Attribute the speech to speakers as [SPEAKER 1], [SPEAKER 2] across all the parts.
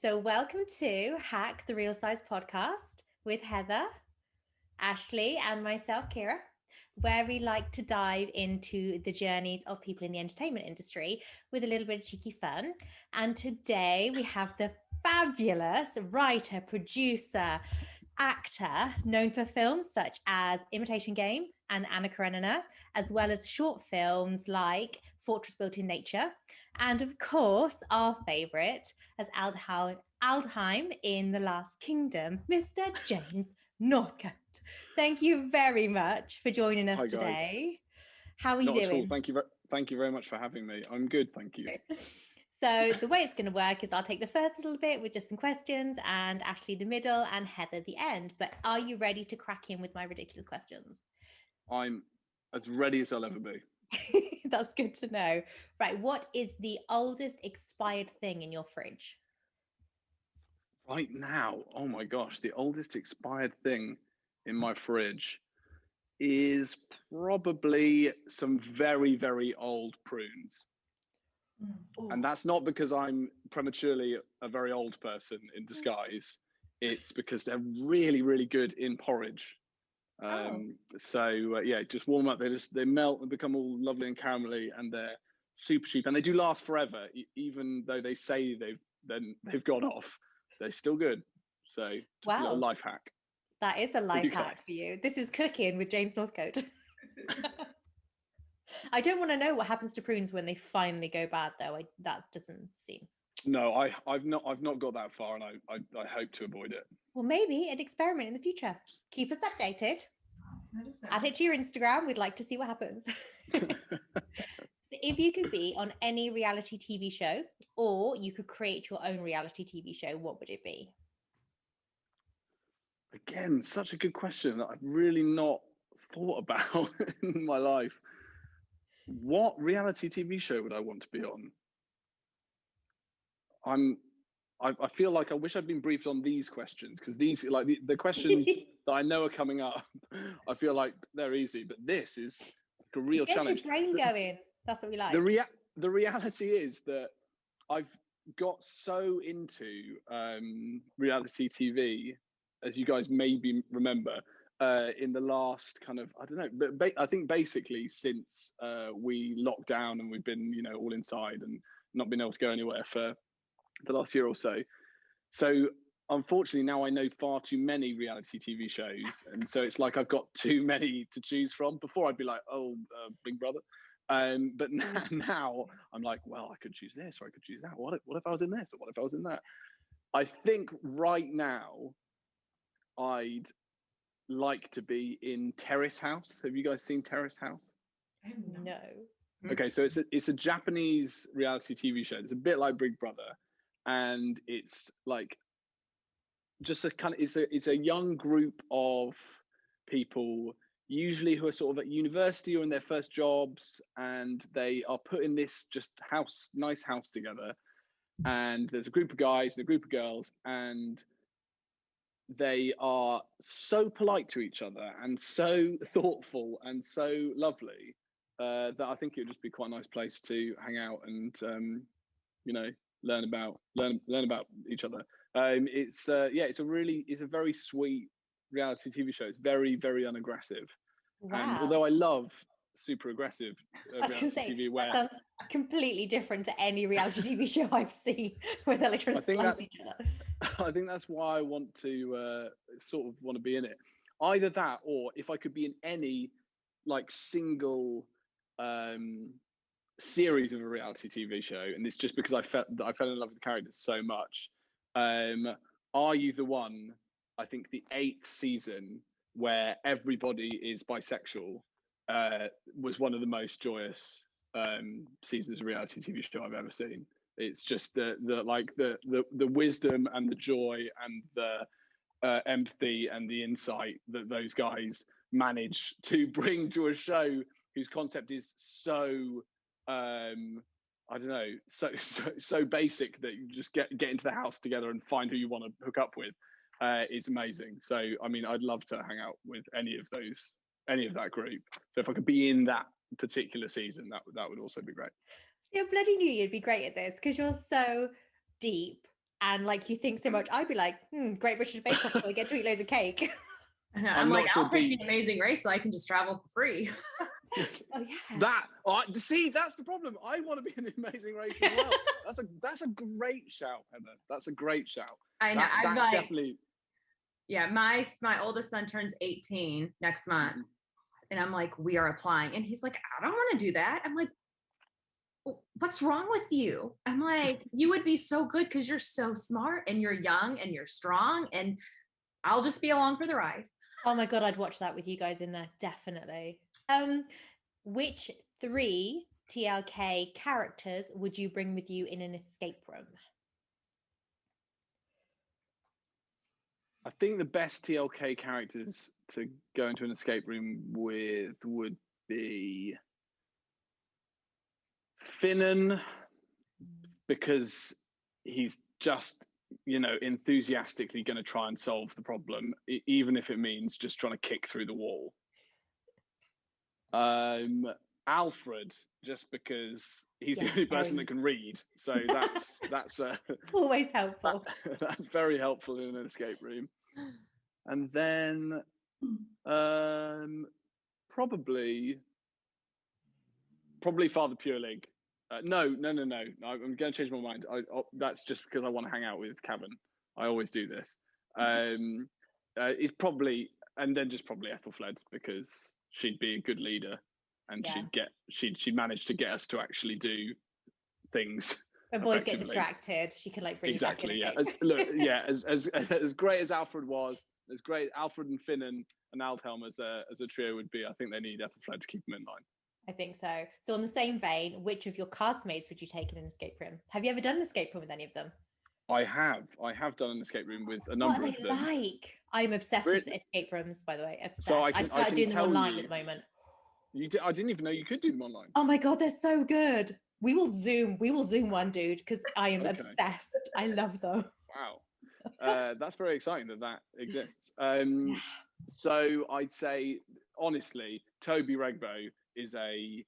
[SPEAKER 1] So, welcome to Hack the Real Size podcast with Heather, Ashley, and myself, Keira, where we like to dive into the journeys of people in the entertainment industry with a little bit of cheeky fun. And today we have the fabulous writer, producer, actor known for films such as Imitation Game and Anna Karenina, as well as short films like Fortress Built in Nature, and of course, our favourite as Aldheim in The Last Kingdom, Mr. James Northcote. Thank you very much for joining us today. How are you doing?
[SPEAKER 2] Not at all. Thank you very much for having me. I'm good, thank you.
[SPEAKER 1] So the way it's going to work is I'll take the first little bit with just some questions, and Ashley the middle, and Heather the end. But are you ready to crack in with my ridiculous questions?
[SPEAKER 2] I'm as ready as I'll ever be.
[SPEAKER 1] That's good to know. Right, what is the oldest expired thing in your fridge?
[SPEAKER 2] Right now, oh my gosh, the oldest expired thing in my fridge is probably some very, very old prunes.
[SPEAKER 1] Ooh.
[SPEAKER 2] And that's not because I'm prematurely a very old person in disguise. It's because they're really, really good in porridge. Just warm up. They melt and become all lovely and caramelly, and they're super cheap, and they do last forever. Even though they say they've gone off, they're still good. So just a little life hack.
[SPEAKER 1] That is a life hack for you. This is cooking with James Northcote. I don't want to know what happens to prunes when they finally go bad, though. That doesn't seem.
[SPEAKER 2] No, I've not got that far, and I hope to avoid it.
[SPEAKER 1] Well, maybe an experiment in the future. Keep us updated. Add it to your Instagram. We'd like to see what happens. So if you could be on any reality TV show, or you could create your own reality TV show, what would it be?
[SPEAKER 2] Again, such a good question that I've really not thought about in my life. What reality TV show would I want to be on? I feel like I wish I'd been briefed on these questions, because these, like the questions that I know are coming up, I feel like they're easy, but this is like a real challenge.
[SPEAKER 1] Your brain going. That's what we like.
[SPEAKER 2] The reality is that I've got so into reality TV, as you guys maybe remember, in the last kind of, I don't know, but I think basically since we locked down and we've been, all inside and not been able to go anywhere for the last year or so. So unfortunately now I know far too many reality TV shows, and so it's like I've got too many to choose from. Before I'd be like, Big Brother. But now I'm like, well, I could choose this or I could choose that. What if I was in this, or what if I was in that? I think right now I'd like to be in Terrace House. Have you guys seen Terrace House?
[SPEAKER 1] No.
[SPEAKER 2] Okay, so it's a Japanese reality TV show. It's a bit like Big Brother, and it's like just it's a young group of people, usually who are sort of at university or in their first jobs, and they are put in this just nice house together. And there's a group of guys and a group of girls, and they are so polite to each other and so thoughtful and so lovely that I think it would just be quite a nice place to hang out and learn about each other. It's a very sweet reality TV show. It's very, very unaggressive.
[SPEAKER 1] Wow.
[SPEAKER 2] And although I love super aggressive reality TV,
[SPEAKER 1] that sounds completely different to any reality TV show I've seen, where they're like trying to slice each other.
[SPEAKER 2] I think that's why I want to be in it. Either that, or if I could be in any like single series of a reality TV show, and it's just because I fell in love with the characters so much. Are You the One? I think the 8th season, where everybody is bisexual, was one of the most joyous seasons of reality TV show I've ever seen. It's just the wisdom and the joy and the empathy and the insight that those guys manage to bring to a show whose concept is so I don't know, so basic that you just get into the house together and find who you want to hook up with. It's amazing. So I mean, I'd love to hang out with any of that group. So if I could be in that particular season, that would also be great.
[SPEAKER 1] See, I bloody knew you'd be great at this, because you're so deep and like you think so much, I'd be like, Great British Bake Off, so I get to eat loads of cake.
[SPEAKER 3] I'm like,
[SPEAKER 2] sure
[SPEAKER 3] I'll take the Amazing Race so I can just travel for free.
[SPEAKER 1] Oh yeah.
[SPEAKER 2] See, that's the problem. I want to be in the Amazing Race as well. That's a great shout, Heather. That's a great shout.
[SPEAKER 3] I know.
[SPEAKER 2] That's
[SPEAKER 3] like,
[SPEAKER 2] definitely.
[SPEAKER 3] Yeah, my oldest son turns 18 next month, and I'm like, we are applying, and he's like, I don't want to do that. I'm like, what's wrong with you? I'm like, you would be so good because you're so smart and you're young and you're strong, and I'll just be along for the ride.
[SPEAKER 1] Oh my God, I'd watch that with you guys in there, definitely. Which 3 TLK characters would you bring with you in an escape room?
[SPEAKER 2] I think the best TLK characters to go into an escape room with would be Finnan, because he's just, enthusiastically going to try and solve the problem, even if it means just trying to kick through the wall. Alfred, just because he's the only person that can read, so that's
[SPEAKER 1] always helpful.
[SPEAKER 2] That's very helpful in an escape room. And then probably Father Purelig. No. I'm going to change my mind. That's just because I want to hang out with Cavan. I always do this. It's probably, and then just probably Ethelfled, because she'd be a good leader, and she'd manage to get us to actually do things.
[SPEAKER 1] When boys get distracted, she could like bring
[SPEAKER 2] exactly.
[SPEAKER 1] You back in.
[SPEAKER 2] As great as Alfred was, as great Alfred and Finnan and Aldhelm as a trio would be, I think they need Ethelfled to keep them in line.
[SPEAKER 1] I think so. So on the same vein, which of your castmates would you take in an escape room? Have you ever done an escape room with any of them?
[SPEAKER 2] I have done an escape room with a number of them.
[SPEAKER 1] What are they like? I'm obsessed with escape rooms, by the way. Obsessed.
[SPEAKER 2] So
[SPEAKER 1] I started doing them online at the moment.
[SPEAKER 2] I didn't even know you could do them online.
[SPEAKER 1] Oh my God, they're so good. We will Zoom one, dude, because I am obsessed. I love them.
[SPEAKER 2] Wow. That's very exciting that exists. So I'd say, honestly, Toby Regbo he's an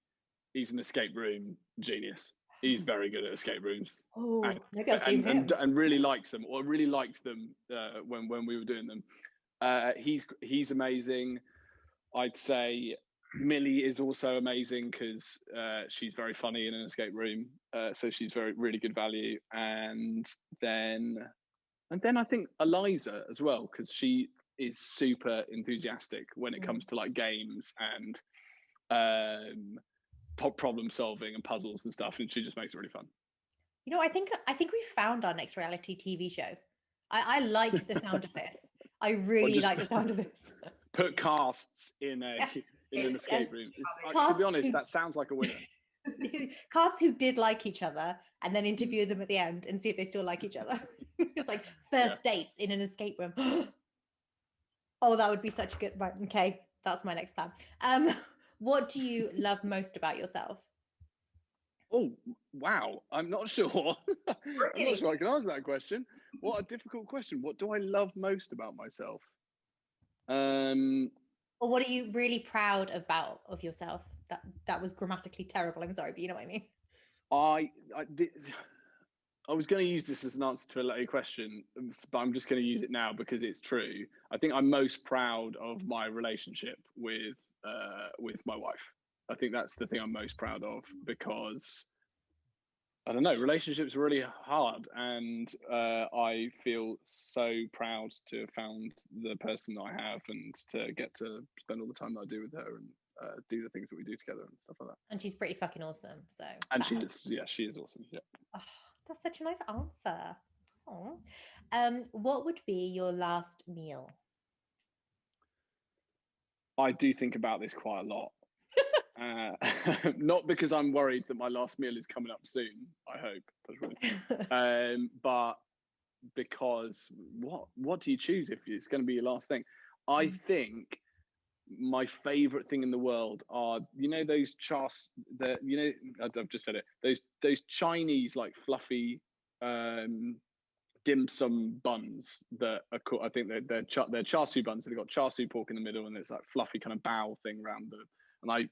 [SPEAKER 2] escape room genius. He's very good at escape rooms.
[SPEAKER 1] Oh, maybe I'll see him.
[SPEAKER 2] And really likes them, or really liked them when we were doing them. He's amazing. I'd say Millie is also amazing because she's very funny in an escape room. So she's really good value. And then I think Eliza as well, because she is super enthusiastic when it comes to like games and problem solving and puzzles and stuff, and she just makes it really fun.
[SPEAKER 1] I think we found our next reality TV show. I like the sound of this. I really like the sound of this.
[SPEAKER 2] Put casts in an escape room. To be honest, that sounds like a winner.
[SPEAKER 1] Casts who did like each other, and then interview them at the end and see if they still like each other. It's like first dates in an escape room. Oh, that would be such a good. Right, okay, that's my next plan. What do you love most about yourself?
[SPEAKER 2] Oh, wow. I'm not sure. I'm not sure I can answer that question. What a difficult question. What do I love most about myself?
[SPEAKER 1] Or what are you really proud of yourself? That was grammatically terrible. I'm sorry, but you know what I mean.
[SPEAKER 2] I was going to use this as an answer to a later question, but I'm just going to use it now because it's true. I think I'm most proud of my relationship with my wife. I think that's the thing I'm most proud of, because I don't know, relationships are really hard, and I feel so proud to have found the person that I have, and to get to spend all the time that I do with her, and do the things that we do together and stuff like that.
[SPEAKER 1] And she's pretty fucking awesome. So.
[SPEAKER 2] And she is awesome. Yeah.
[SPEAKER 1] Oh, that's such a nice answer. Oh. What would be your last meal?
[SPEAKER 2] I do think about this quite a lot. Not because I'm worried that my last meal is coming up soon, I hope. But because what do you choose if it's going to be your last thing? I think my favorite thing in the world are, those I've just said it, those Chinese like fluffy dim sum buns that are cool. I think they're char siu buns. So they've got char siu pork in the middle, and it's like fluffy kind of bao thing around them. And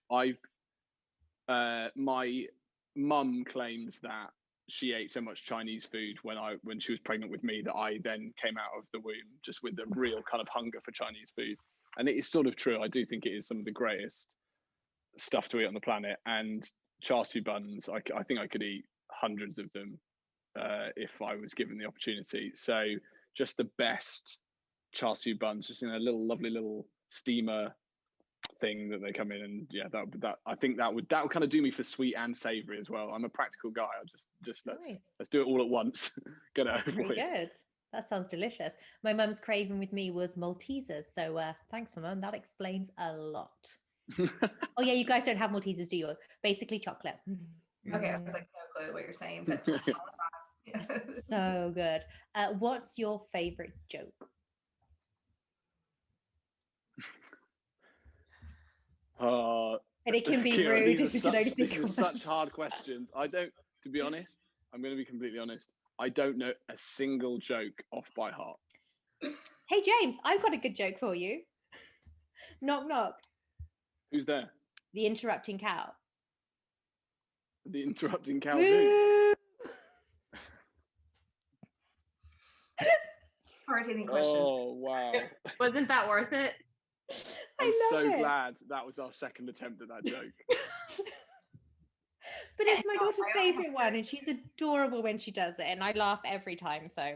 [SPEAKER 2] my mum claims that she ate so much Chinese food when she was pregnant with me that I then came out of the womb just with a real kind of hunger for Chinese food. And it is sort of true. I do think it is some of the greatest stuff to eat on the planet. And char siu buns, I think I could eat hundreds of them if I was given the opportunity. So just the best char siu buns, just in a little lovely little steamer thing that they come in, and yeah, that I think that would kind of do me for sweet and savory as well. I'm a practical guy. I just
[SPEAKER 1] Nice.
[SPEAKER 2] let's do it all at once. Get it
[SPEAKER 1] That's
[SPEAKER 2] over
[SPEAKER 1] pretty
[SPEAKER 2] with.
[SPEAKER 1] good. That sounds delicious. My mum's craving with me was Maltesers. So thanks for mum. That explains a lot. Oh yeah, you guys don't have Maltesers, do you? Basically chocolate.
[SPEAKER 4] Okay, I was like, no clue what you're saying, but just
[SPEAKER 1] So good. What's your favorite joke? And it can be
[SPEAKER 2] Keira,
[SPEAKER 1] rude if you can only think
[SPEAKER 2] these are
[SPEAKER 1] of
[SPEAKER 2] such
[SPEAKER 1] one.
[SPEAKER 2] hard questions. To be honest, I'm going to be completely honest. I don't know a single joke off by heart.
[SPEAKER 1] Hey James, I've got a good joke for you. Knock knock.
[SPEAKER 2] Who's there?
[SPEAKER 1] The interrupting cow.
[SPEAKER 2] The interrupting cow. Who?
[SPEAKER 1] Moo!
[SPEAKER 4] hard-hitting questions.
[SPEAKER 2] Oh wow!
[SPEAKER 3] Wasn't that worth it?
[SPEAKER 2] I'm
[SPEAKER 1] I
[SPEAKER 2] so
[SPEAKER 1] love it.
[SPEAKER 2] glad that was our second attempt at that joke.
[SPEAKER 1] But it's my
[SPEAKER 4] No,
[SPEAKER 1] daughter's
[SPEAKER 4] I only
[SPEAKER 1] favorite
[SPEAKER 4] have
[SPEAKER 1] one, and she's adorable when she does it, and I laugh every time. So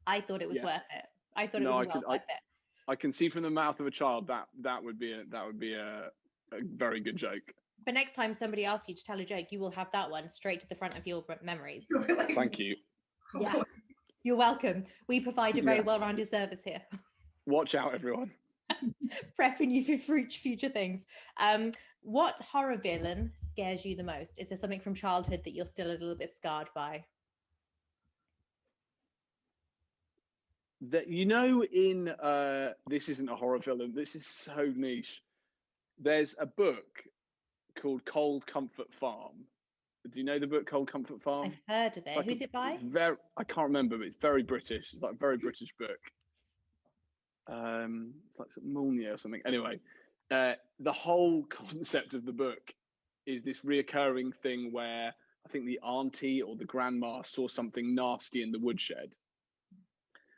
[SPEAKER 1] I thought it was
[SPEAKER 2] Yes.
[SPEAKER 1] worth it. I thought
[SPEAKER 2] No,
[SPEAKER 1] it was worth it.
[SPEAKER 2] I can see from the mouth of a child that would be a very good joke.
[SPEAKER 1] But next time somebody asks you to tell a joke, you will have that one straight to the front of your memories.
[SPEAKER 2] Thank you.
[SPEAKER 1] Yeah, you're welcome. We provide a very
[SPEAKER 2] Yeah.
[SPEAKER 1] well-rounded service here,
[SPEAKER 2] Watch out, everyone.
[SPEAKER 1] prepping you for future things. What horror villain scares you the most? Is there something from childhood that you're still a little bit scarred by?
[SPEAKER 2] That in this isn't a horror villain. This is so niche. There's a book called Cold Comfort Farm. Do you know the book Cold Comfort Farm?
[SPEAKER 1] I've heard of it.
[SPEAKER 2] Like
[SPEAKER 1] Who's it by?
[SPEAKER 2] I can't remember, but it's very British. It's like a very British book. It's like some Molyneux or something. Anyway, the whole concept of the book is this reoccurring thing where I think the auntie or the grandma saw something nasty in the woodshed.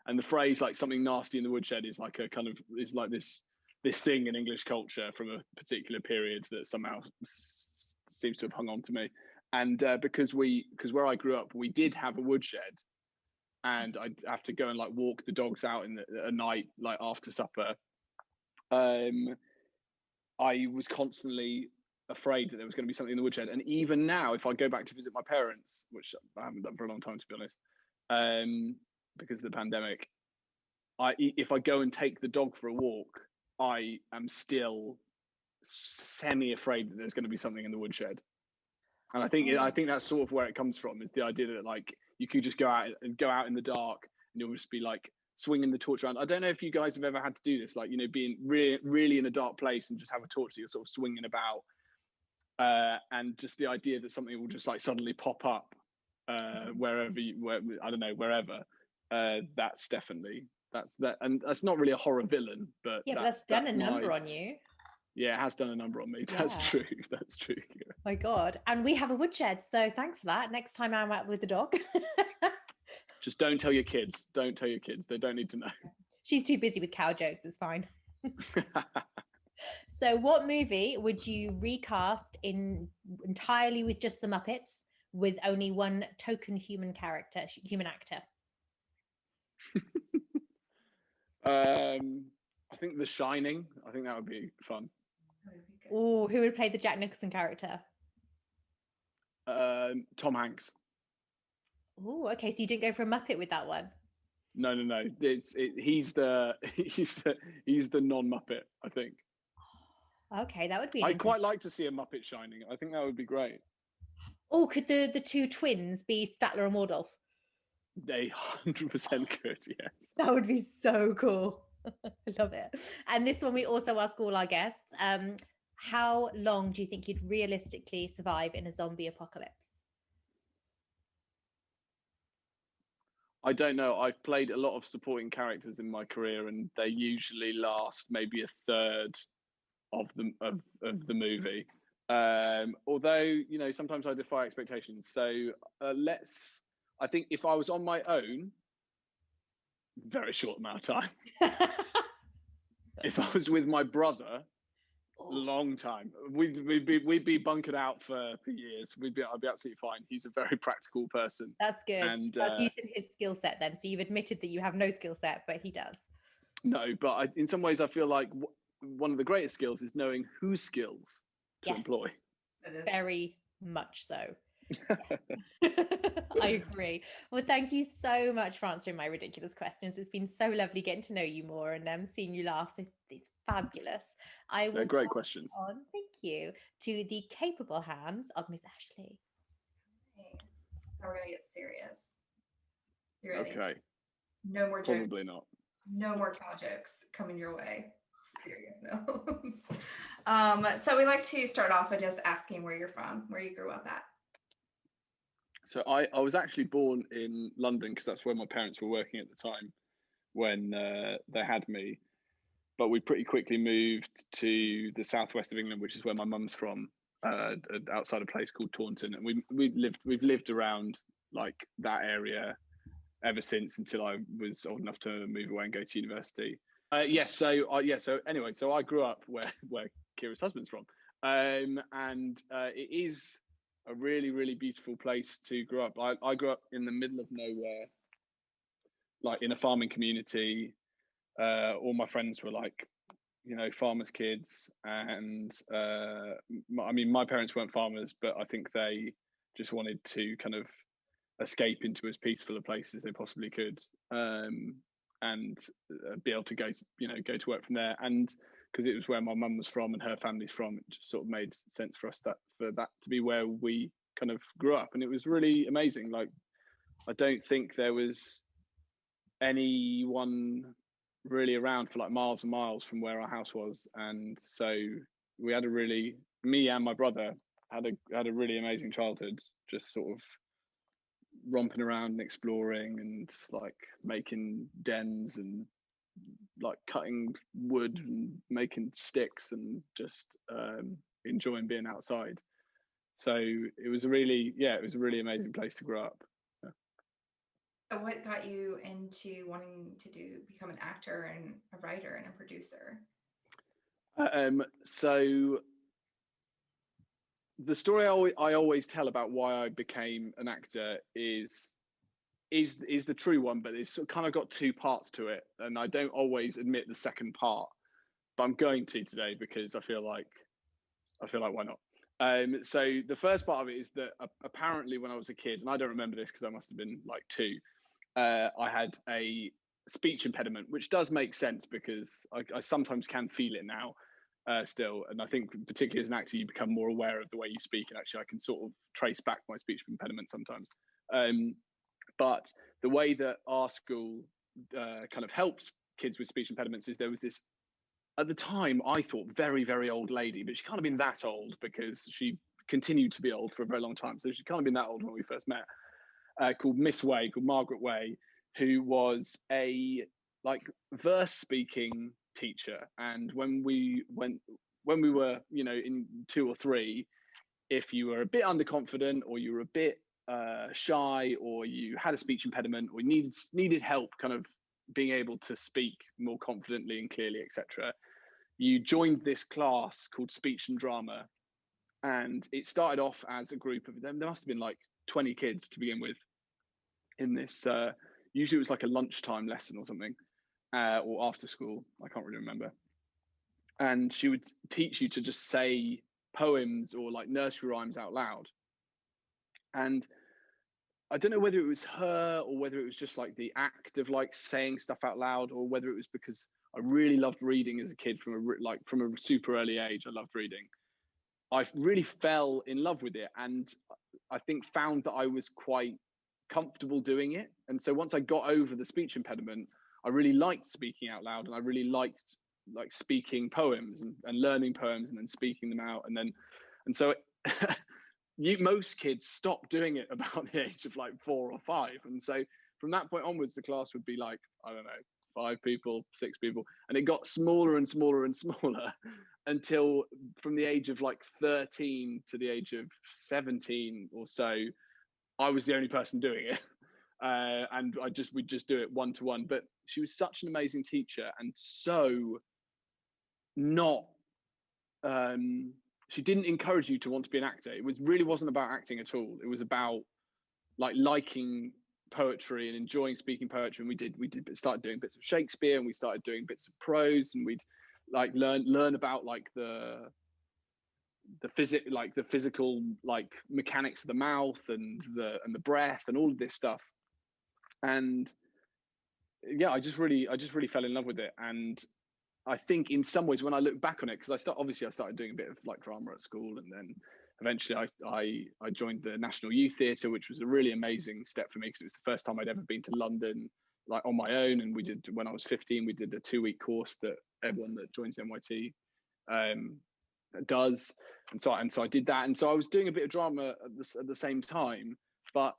[SPEAKER 2] And the phrase like something nasty in the woodshed is like a kind of is like this thing in English culture from a particular period that somehow seems to have hung on to me. And because where I grew up, we did have a woodshed, and I'd have to go and like walk the dogs out at night, like after supper. I was constantly afraid that there was going to be something in the woodshed. And even now, if I go back to visit my parents, which I haven't done for a long time, to be honest, because of the pandemic, if I go and take the dog for a walk, I am still semi-afraid that there's going to be something in the woodshed. And I think that's sort of where it comes from, is the idea that like you could just go out in the dark and you'll just be like swinging the torch around. I don't know if you guys have ever had to do this, like, you know, being really in a dark place and just have a torch that you're sort of swinging about, and just the idea that something will just like suddenly pop up wherever. That's definitely that, and that's not really a horror villain, but
[SPEAKER 1] Yeah, but that's done a number on you.
[SPEAKER 2] Yeah, it has done a number on me.
[SPEAKER 1] Yeah.
[SPEAKER 2] That's true. That's true.
[SPEAKER 1] My God. And we have a woodshed, so thanks for that. Next time I'm out with the dog.
[SPEAKER 2] Just don't tell your kids. Don't tell your kids. They don't need to know.
[SPEAKER 1] She's too busy with cow jokes. It's fine. So what movie would you recast entirely with just the Muppets with only one token human actor?
[SPEAKER 2] I think The Shining. I think that would be fun.
[SPEAKER 1] Oh, who would play the Jack Nicholson character?
[SPEAKER 2] Tom Hanks.
[SPEAKER 1] Oh, okay. So you didn't go for a Muppet with that one?
[SPEAKER 2] No. He's the non-Muppet, I think.
[SPEAKER 1] Okay, that would be.
[SPEAKER 2] I'd quite like to see a Muppet Shining. I think that would be great.
[SPEAKER 1] Oh, could the two twins be Statler and Waldorf?
[SPEAKER 2] They 100% could, yes.
[SPEAKER 1] That would be so cool. I love it. And this one we also ask all our guests. How long do you think you'd realistically survive in a zombie apocalypse?
[SPEAKER 2] I don't know. I've played a lot of supporting characters in my career, and they usually last maybe a third of the movie. Although, you know, sometimes I defy expectations. So I think if I was on my own, very short amount of time. If I was with my brother, long time. We'd be bunkered out for years. I'd be absolutely fine. He's a very practical person.
[SPEAKER 1] That's good.
[SPEAKER 2] And
[SPEAKER 1] that's using his skill set then. So you've admitted that you have no skill set, but he does.
[SPEAKER 2] No, but in some ways I feel like one of the greatest skills is knowing whose skills to employ.
[SPEAKER 1] Very much so. I agree. Well, thank you so much for answering my ridiculous questions. It's been so lovely getting to know you more and seeing you laugh. So it's fabulous. I will
[SPEAKER 2] They're great questions.
[SPEAKER 1] on, thank you, to the capable hands of Miss Ashley.
[SPEAKER 4] Okay. Now we're gonna get serious. You ready?
[SPEAKER 2] Okay.
[SPEAKER 4] No more jokes.
[SPEAKER 2] Probably not.
[SPEAKER 4] No more cow jokes coming your way. Serious, no. So we like to start off with just asking where you're from, where you grew up at.
[SPEAKER 2] So I was actually born in London because that's where my parents were working at the time when they had me. But we pretty quickly moved to the southwest of England, which is where my mum's from, outside a place called Taunton, and we've lived around like that area ever since until I was old enough to move away and go to university. So anyway, so I grew up where Keira's husband's from, and it is a really, really beautiful place to grow up. I grew up in the middle of nowhere, like in a farming community. All my friends were like, you know, farmers' kids, and I mean, my parents weren't farmers, but I think they just wanted to kind of escape into as peaceful a place as they possibly could, and be able to go to work from there. And because it was where my mum was from and her family's from, it just sort of made sense for us for that to be where we kind of grew up. And it was really amazing. Like, I don't think there was anyone really around for like miles and miles from where our house was, and so we had me and my brother had a really amazing childhood, just sort of romping around and exploring and like making dens and like cutting wood and making sticks and just enjoying being outside. So it was a really amazing place to grow up.
[SPEAKER 4] So what got you into wanting to become an actor and a writer and a producer?
[SPEAKER 2] So the story I always tell about why I became an actor is the true one, but it's kind of got two parts to it, and I don't always admit the second part, but I'm going to today because I feel like why not? So the first part of it is that apparently when I was a kid, and I don't remember this because I must have been like 2, I had a speech impediment, which does make sense because I sometimes can feel it now still. And I think particularly as an actor, you become more aware of the way you speak. And actually, I can sort of trace back my speech impediment sometimes. But the way that our school kind of helps kids with speech impediments is there was this, at the time, I thought very, very old lady, but she can't have been that old because she continued to be old for a very long time. So she can't have been that old when we first met. Called Margaret Way, who was a like verse speaking teacher. And when we were, you know, in 2 or 3, if you were a bit underconfident or you were a bit shy or you had a speech impediment or you needed help kind of being able to speak more confidently and clearly, etc., you joined this class called Speech and Drama. And it started off as a group of them. There must have been like 20 kids to begin with in this. Usually it was like a lunchtime lesson or something, or after school. I can't really remember. And she would teach you to just say poems or like nursery rhymes out loud. And I don't know whether it was her or whether it was just like the act of like saying stuff out loud, or whether it was because I really loved reading as a kid from a super early age. I loved reading. I really fell in love with it, and I think found that I was quite comfortable doing it. And so once I got over the speech impediment, I really liked speaking out loud, and I really liked like speaking poems and learning poems and then speaking them out. And so most kids stop doing it about the age of like 4 or 5. And so from that point onwards, the class would be like, I don't know, 5 people, 6 people, and it got smaller and smaller and smaller until from the age of like 13 to the age of 17 or so, I was the only person doing it. And we'd just do it one-to-one. But she was such an amazing teacher, and so not she didn't encourage you to want to be an actor. It really wasn't about acting at all. It was about like liking poetry and enjoying speaking poetry. And we started doing bits of Shakespeare, and we started doing bits of prose, and we'd like learn about like the physical like mechanics of the mouth and the breath and all of this stuff. And yeah, I just really fell in love with it. And I think in some ways when I look back on it, because I started doing a bit of like drama at school, and then eventually I joined the National Youth Theatre, which was a really amazing step for me, because it was the first time I'd ever been to London like on my own. And when I was 15, we did a 2-week course that everyone that joins NYT does, and so I did that. And so I was doing a bit of drama at the same time, but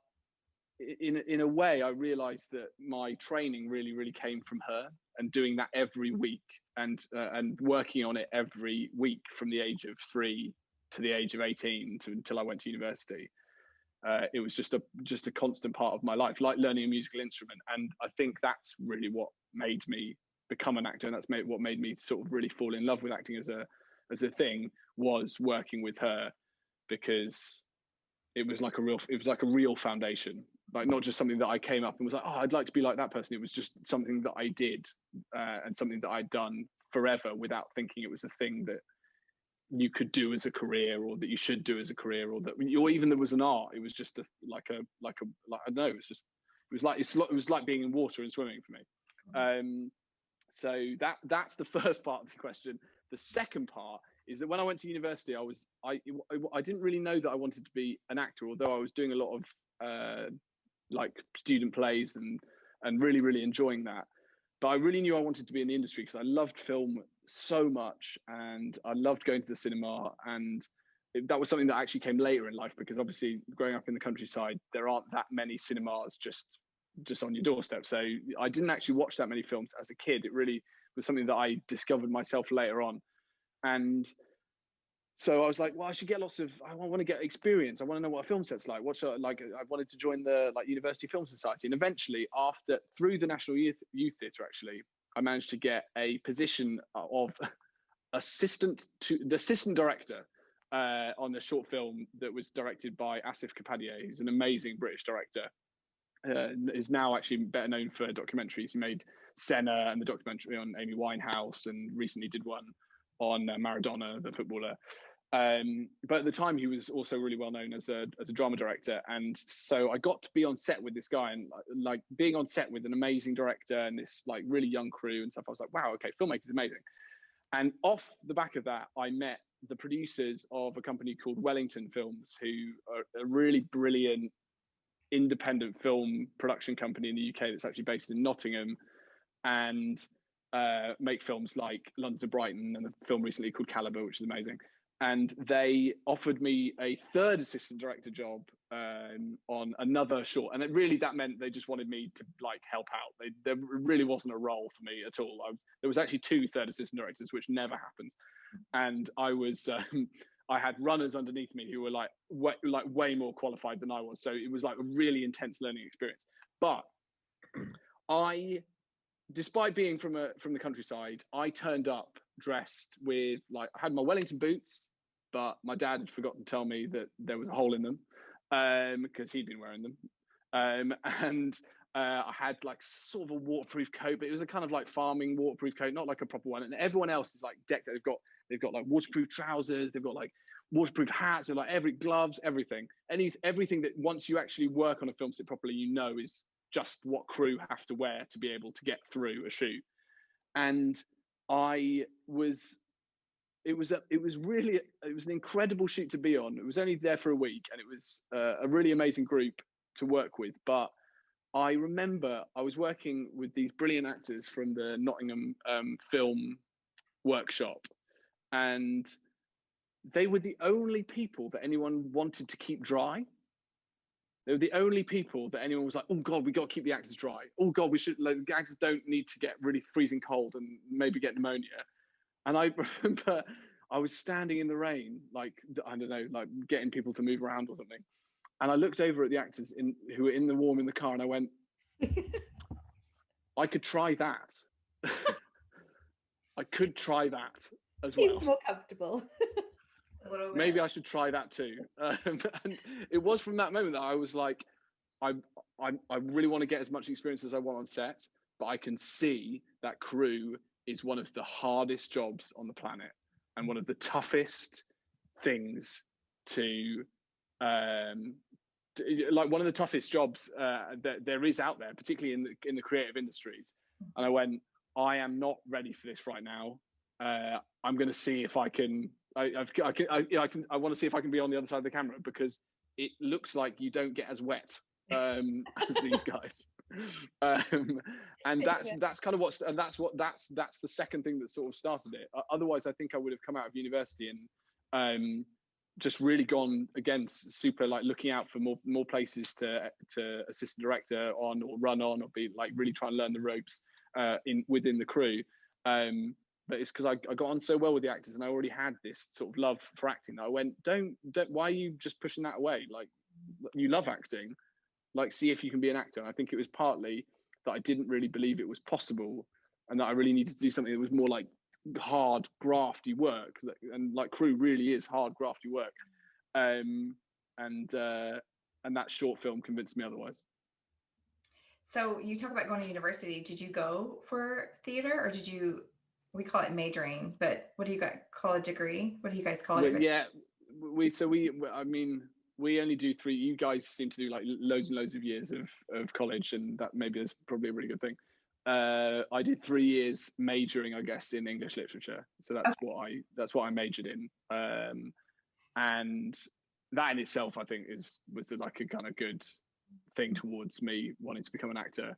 [SPEAKER 2] in a way I realized that my training really came from her, and doing that every week, and working on it every week from the age of 3 to the age of 18 until I went to university. It was just a constant part of my life, like learning a musical instrument. And I think that's really what made me become an actor, and that's what made me sort of really fall in love with acting as a thing, was working with her, because it was like a real foundation, like not just something that I came up and was like, oh, I'd like to be like that person. It was just something that I did, and something that I'd done forever without thinking it was a thing that you could do as a career, or that you should do as a career, or even there was an art. It was just like I don't know. It was like being in water and swimming for me. So that's the first part of the question. The second part is that when I went to university, I didn't really know that I wanted to be an actor, although I was doing a lot of like student plays and really enjoying that. But I really knew I wanted to be in the industry, because I loved film so much, and I loved going to the cinema. And that was something that actually came later in life, because obviously growing up in the countryside, there aren't that many cinemas just on your doorstep. So I didn't actually watch that many films as a kid. It really was something that I discovered myself later on. And so I was like, well, I want to get experience. I want to know what a film set's like. I wanted to join the University Film Society. And eventually, through the National Youth Theatre, actually, I managed to get a position of assistant director on a short film that was directed by Asif Kapadia, who's an amazing British director. Is now actually better known for documentaries. He made Senna and the documentary on Amy Winehouse, and recently did one on Maradona, the footballer. But at the time, he was also really well known as a drama director. And so I got to be on set with this guy, and like being on set with an amazing director and this like really young crew and stuff. I was like, wow, okay, filmmaking's amazing. And off the back of that, I met the producers of a company called Wellington Films, who are a really brilliant independent film production company in the UK that's actually based in Nottingham, and make films like London to Brighton, and a film recently called Calibre, which is amazing. And they offered me a third assistant director job on another short, and that meant they just wanted me to like help out. There really wasn't a role for me at all. There was actually 2 third assistant directors, which never happens, and I had runners underneath me who were like way more qualified than I was. So it was like a really intense learning experience. But despite being from the countryside, I turned up dressed with I had my Wellington boots, but my dad had forgotten to tell me that there was a hole in them, because he'd been wearing them. And I had like sort of a waterproof coat, but it was a kind of like farming waterproof coat, not like a proper one. And everyone else is like decked. They've got like waterproof trousers, they've got like waterproof hats, and like gloves, everything that once you actually work on a film set properly, is just what crew have to wear to be able to get through a shoot. And it was an incredible shoot to be on. It was only there for a week, and it was a really amazing group to work with. But I remember I was working with these brilliant actors from the Nottingham film workshop, and they were the only people that anyone wanted to keep dry. They were the only people that anyone was like, oh God, we got to keep the actors dry. Oh God, we should, like, the actors don't need to get really freezing cold and maybe get pneumonia. And I remember I was standing in the rain, like, I don't know, like getting people to move around or something. And I looked over at the actors who were in the warm in the car, and I went, I could try that. I could try that as well.
[SPEAKER 1] Seems more comfortable.
[SPEAKER 4] A little bit.
[SPEAKER 2] Maybe I should try that too. And it was from that moment that I was like, I really want to get as much experience as I want on set, but I can see that crew is one of the hardest jobs on the planet and one of the toughest things to like one of the toughest jobs that there is out there, particularly in the creative industries. And I went, I am not ready for this right now. I'm going to see if I can. I want to see if I can be on the other side of the camera, because it looks like you don't get as wet as these guys. And that's kind of that's the second thing that sort of started it. Otherwise, I think I would have come out of university and just really gone against super, like, looking out for more places to assistant director on, or run on, or be like really trying to learn the ropes within the crew. But it's because I got on so well with the actors, and I already had this sort of love for acting that I went, don't why are you just pushing that away? Like, you love acting, like, see if you can be an actor. And I think it was partly that I didn't really believe it was possible, and that I really needed to do something that was more like hard grafty work, and like crew really is hard grafty work. And that short film convinced me otherwise.
[SPEAKER 4] So you talk about going to university. Did you go for theater, or did you? We call it majoring, but what do you guys call a degree? What do you guys call it?
[SPEAKER 2] Yeah, I mean, we only do 3. You guys seem to do like loads and loads of years of college, and that maybe is probably a really good thing. I did 3 years majoring, I guess, in English literature. So that's what I majored in. And that in itself, I think, was like a kind of good thing towards me wanting to become an actor,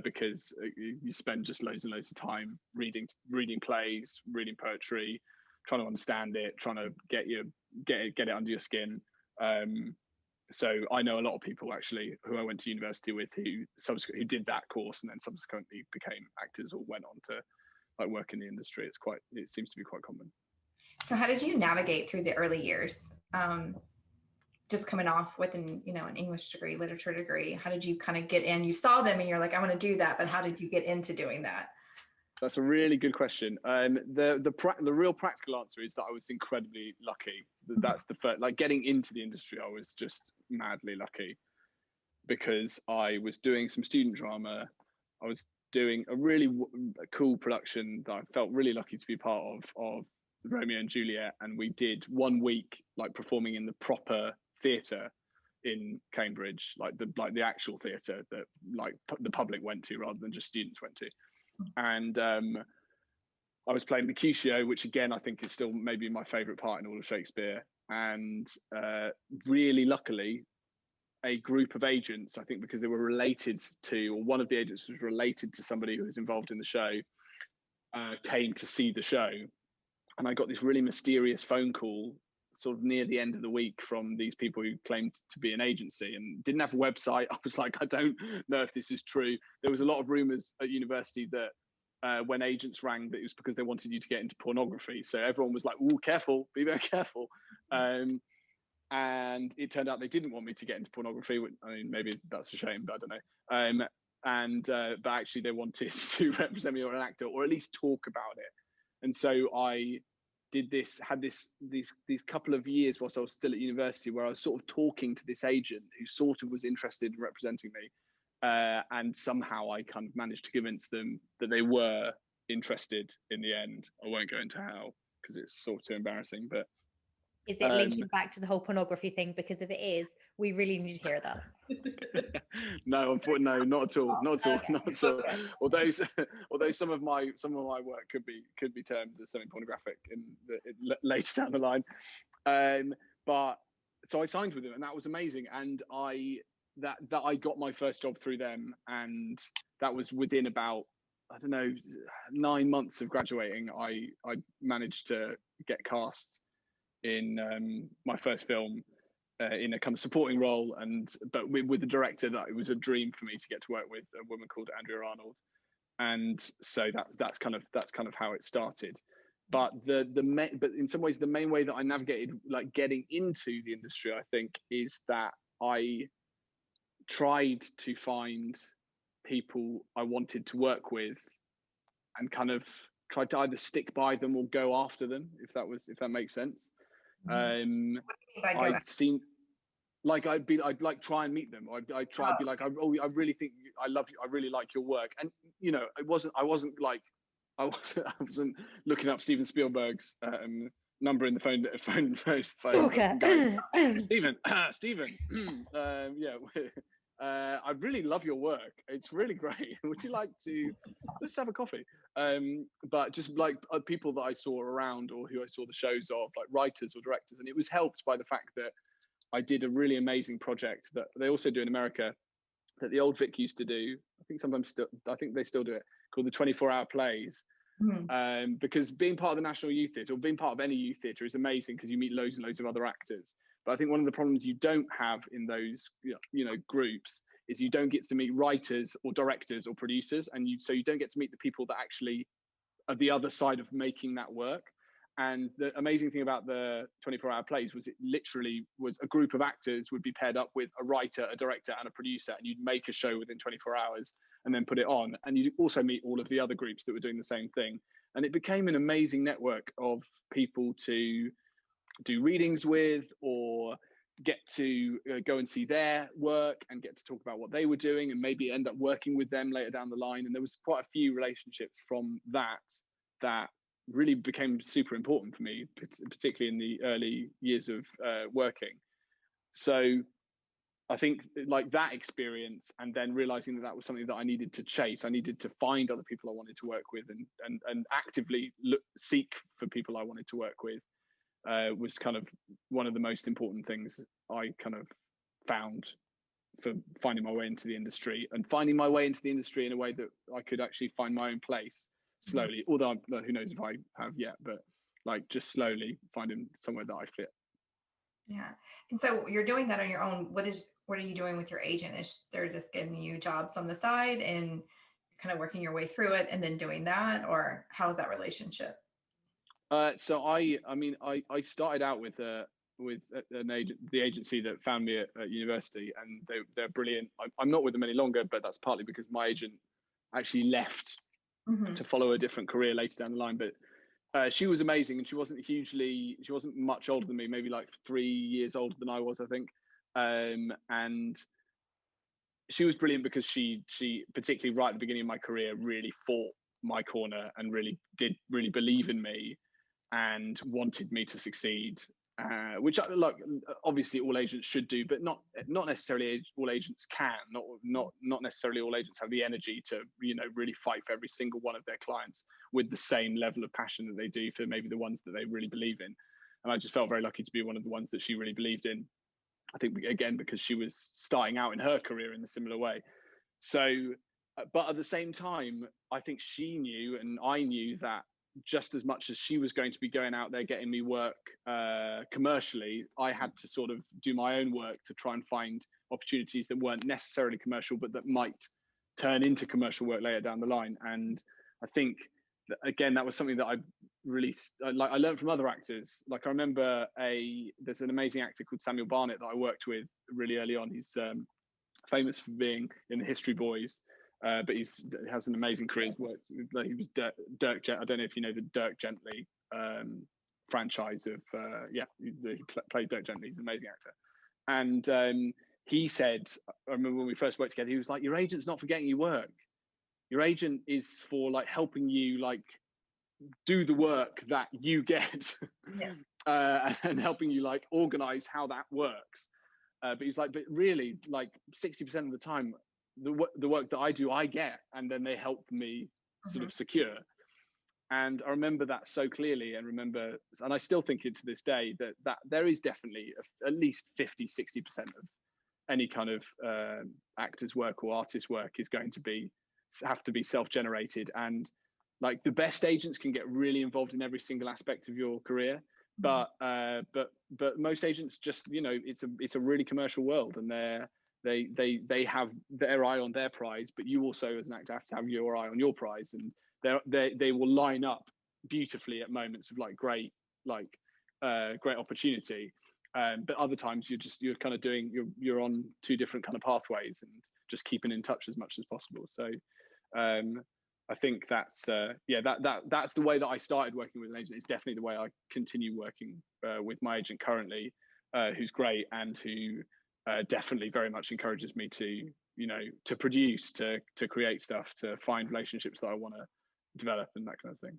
[SPEAKER 2] because you spend just loads and loads of time reading plays, reading poetry, trying to understand it, trying to get it under your skin. So I know a lot of people actually who I went to university with who did that course and then subsequently became actors or went on to like work in the industry. It seems to be quite common.
[SPEAKER 4] So how did you navigate through the early years? Just coming off with an English degree, literature degree, how did you kind of get in? You saw them and you're like, I want to do that, but how did you get into doing that?
[SPEAKER 2] That's a really good question. The real practical answer is that I was incredibly lucky. That's the first, like, getting into the industry, I was just madly lucky, because I was doing some student drama. I was doing a really cool production that I felt really lucky to be part of Romeo and Juliet, and we did 1 week like performing in the proper theatre in Cambridge, like the actual theatre that like the public went to rather than just students went to. And I was playing Mercutio, which again I think is still maybe my favourite part in all of Shakespeare. And really luckily, a group of agents, I think because they were related to, or one of the agents was related to somebody who was involved in the show, came to see the show. And I got this really mysterious phone call sort of near the end of the week from these people who claimed to be an agency and didn't have a website. I was like, I don't know if this is true. There was a lot of rumors at university that when agents rang, that it was because they wanted you to get into pornography. So everyone was like, "Ooh, careful, be very careful." And it turned out they didn't want me to get into pornography. I mean, maybe that's a shame, but I don't know. But actually they wanted to represent me as an actor, or at least talk about it. And so I had these couple of years whilst I was still at university where I was sort of talking to this agent who sort of was interested in representing me. And somehow I kind of managed to convince them that they were interested in the end. I won't go into how, because it's sort of embarrassing, but
[SPEAKER 1] is it linking back to the whole pornography thing? Because if it is, we really need to hear that.
[SPEAKER 2] No, unfortunately, no, not at all. Not at all.
[SPEAKER 1] Okay.
[SPEAKER 2] Not at all. Although some of my work could be termed as something pornographic later down the line. But so I signed with them, and that was amazing. And I got my first job through them, and that was within about, I don't know, 9 months of graduating. I managed to get cast in my first film, in a kind of supporting role, but with a director that it was a dream for me to get to work with, a woman called Andrea Arnold, and so that's kind of how it started. But but in some ways the main way that I navigated like getting into the industry, I think, is that I tried to find people I wanted to work with, and kind of tried to either stick by them or go after them, if that makes sense. I'd seen, like, I'd like try and meet them. I'd try and be like, I really think I love you. I really like your work. And you know, I wasn't looking up Steven Spielberg's number in the phone.
[SPEAKER 1] Okay.
[SPEAKER 2] Going, Steven, I really love your work. It's really great. Would you like to let's have a coffee? But just like people that I saw around, or who I saw the shows of, like writers or directors, and it was helped by the fact that I did a really amazing project that they also do in America, that the old Vic used to do. I think they still do it, called the 24-hour plays. Because being part of the National Youth Theatre, or being part of any youth theatre, is amazing because you meet loads and loads of other actors. But I think one of the problems you don't have in those groups is you don't get to meet writers or directors or producers, and so you don't get to meet the people that actually are the other side of making that work. And the amazing thing about the 24-hour plays was it literally was a group of actors would be paired up with a writer, a director, and a producer, and you'd make a show within 24 hours and then put it on. And you'd also meet all of the other groups that were doing the same thing. And it became an amazing network of people to do readings with, or get to go and see their work and get to talk about what they were doing, and maybe end up working with them later down the line. And there was quite a few relationships from that really became super important for me, particularly in the early years of working. So I think like that experience, and then realizing that was something that I needed to chase. I needed to find other people I wanted to work with, and actively seek for people I wanted to work with, was kind of one of the most important things I kind of found for finding my way into the industry, and finding my way into the industry in a way that I could actually find my own place slowly. Although who knows if I have yet, but like just slowly finding somewhere that I fit.
[SPEAKER 4] Yeah. And so you're doing that on your own. What are you doing with your agent? Is they're just getting you jobs on the side and kind of working your way through it and then doing that, or how's that relationship?
[SPEAKER 2] So I started out with the agency that found me at university, and they're brilliant. I'm not with them any longer, but that's partly because my agent actually left to follow a different career later down the line. But she was amazing, and she wasn't much older than me, maybe like 3 years older than I was, I think. And she was brilliant because she particularly right at the beginning of my career really fought my corner and really did believe in me and wanted me to succeed, which obviously all agents should do, but not necessarily all agents can. Not necessarily all agents have the energy to really fight for every single one of their clients with the same level of passion that they do for maybe the ones that they really believe in. And I just felt very lucky to be one of the ones that she really believed in. I think, again, because she was starting out in her career in a similar way. So, but at the same time, I think she knew, and I knew, that just as much as she was going to be going out there getting me work commercially, I had to sort of do my own work to try and find opportunities that weren't necessarily commercial, but that might turn into commercial work later down the line. And I think that, again, that was something that I learned from other actors. Like, I remember there's an amazing actor called Samuel Barnett that I worked with really early on. He's famous for being in the History Boys, but he has an amazing career. He was Dirk. I don't know if you know the Dirk Gently franchise of he played Dirk Gently. He's an amazing actor. And he said, I remember when we first worked together, he was like, "Your agent's not for getting you work. Your agent is for like helping you like do the work that you get." And helping you like organize how that works. But he's like, but really, like 60% of the time, the work that I do, I get, and then they help me sort of secure. And I remember that so clearly, and I still think it to this day, that there is definitely at least 50-60% of any kind of actor's work or artist's work is going to have to be self-generated. And like the best agents can get really involved in every single aspect of your career, But most agents just, you know, it's a really commercial world, and they have their eye on their prize, but you also as an actor have to have your eye on your prize, and they will line up beautifully at moments of like great opportunity, but other times you're kind of doing you're on two different kind of pathways, and just keeping in touch as much as possible. So I think that's that's the way that I started working with an agent. It's definitely the way I continue working with my agent currently, who's great, and who definitely very much encourages me to, you know, to produce, to create stuff, to find relationships that I want to develop, and that kind of thing.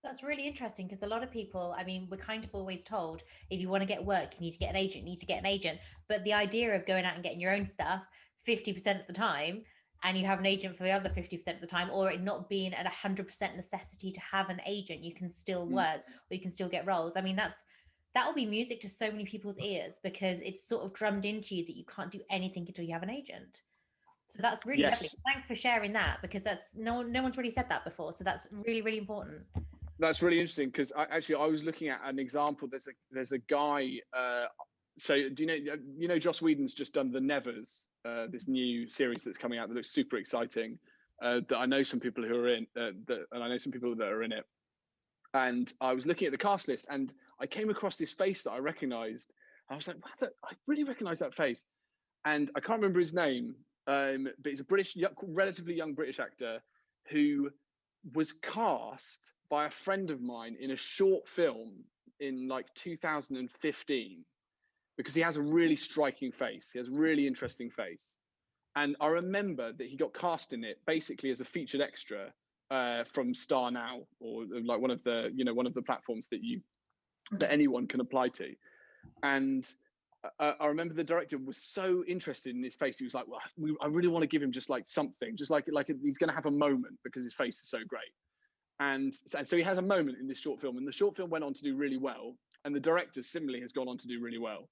[SPEAKER 1] That's really interesting, because a lot of people, I mean, we're kind of always told, if you want to get work, you need to get an agent, you need to get an agent. But the idea of going out and getting your own stuff 50% of the time, and you have an agent for the other 50% of the time, or it not being at 100% necessity to have an agent, you can still work, or you can still get roles. I mean, that'll be music to so many people's ears, because it's sort of drummed into you that you can't do anything until you have an agent. So that's really lovely. Thanks for sharing that, because that's no one's really said that before. So that's really, really important.
[SPEAKER 2] That's really interesting, because I was looking at an example. There's a guy. So do you know Joss Whedon's just done The Nevers, this new series that's coming out that looks super exciting. That I know some people who are in, and I know some people that are in it. And I was looking at the cast list, and I came across this face that I recognised. I was like, wow, I really recognise that face. And I can't remember his name, but he's a British, relatively young British actor who was cast by a friend of mine in a short film in like 2015, because he has a really striking face. He has a really interesting face. And I remember that he got cast in it basically as a featured extra from Star Now, or like one of the platforms that anyone can apply to. And I remember the director was so interested in his face. He was like, well, I really want to give him just like something, just like he's going to have a moment, because his face is so great. And so he has a moment in this short film, and the short film went on to do really well. And the director similarly has gone on to do really well.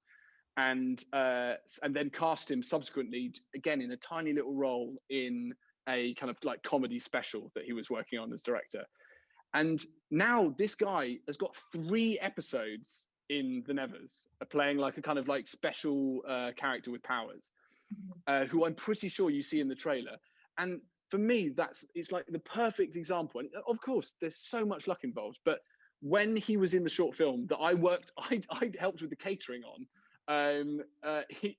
[SPEAKER 2] And then cast him subsequently again in a tiny little role in a kind of like comedy special that he was working on as director. And now this guy has got 3 episodes in The Nevers, playing like a kind of like special character with powers, who I'm pretty sure you see in the trailer. And for me, it's like the perfect example. And of course, there's so much luck involved. But when he was in the short film that I helped with the catering on, he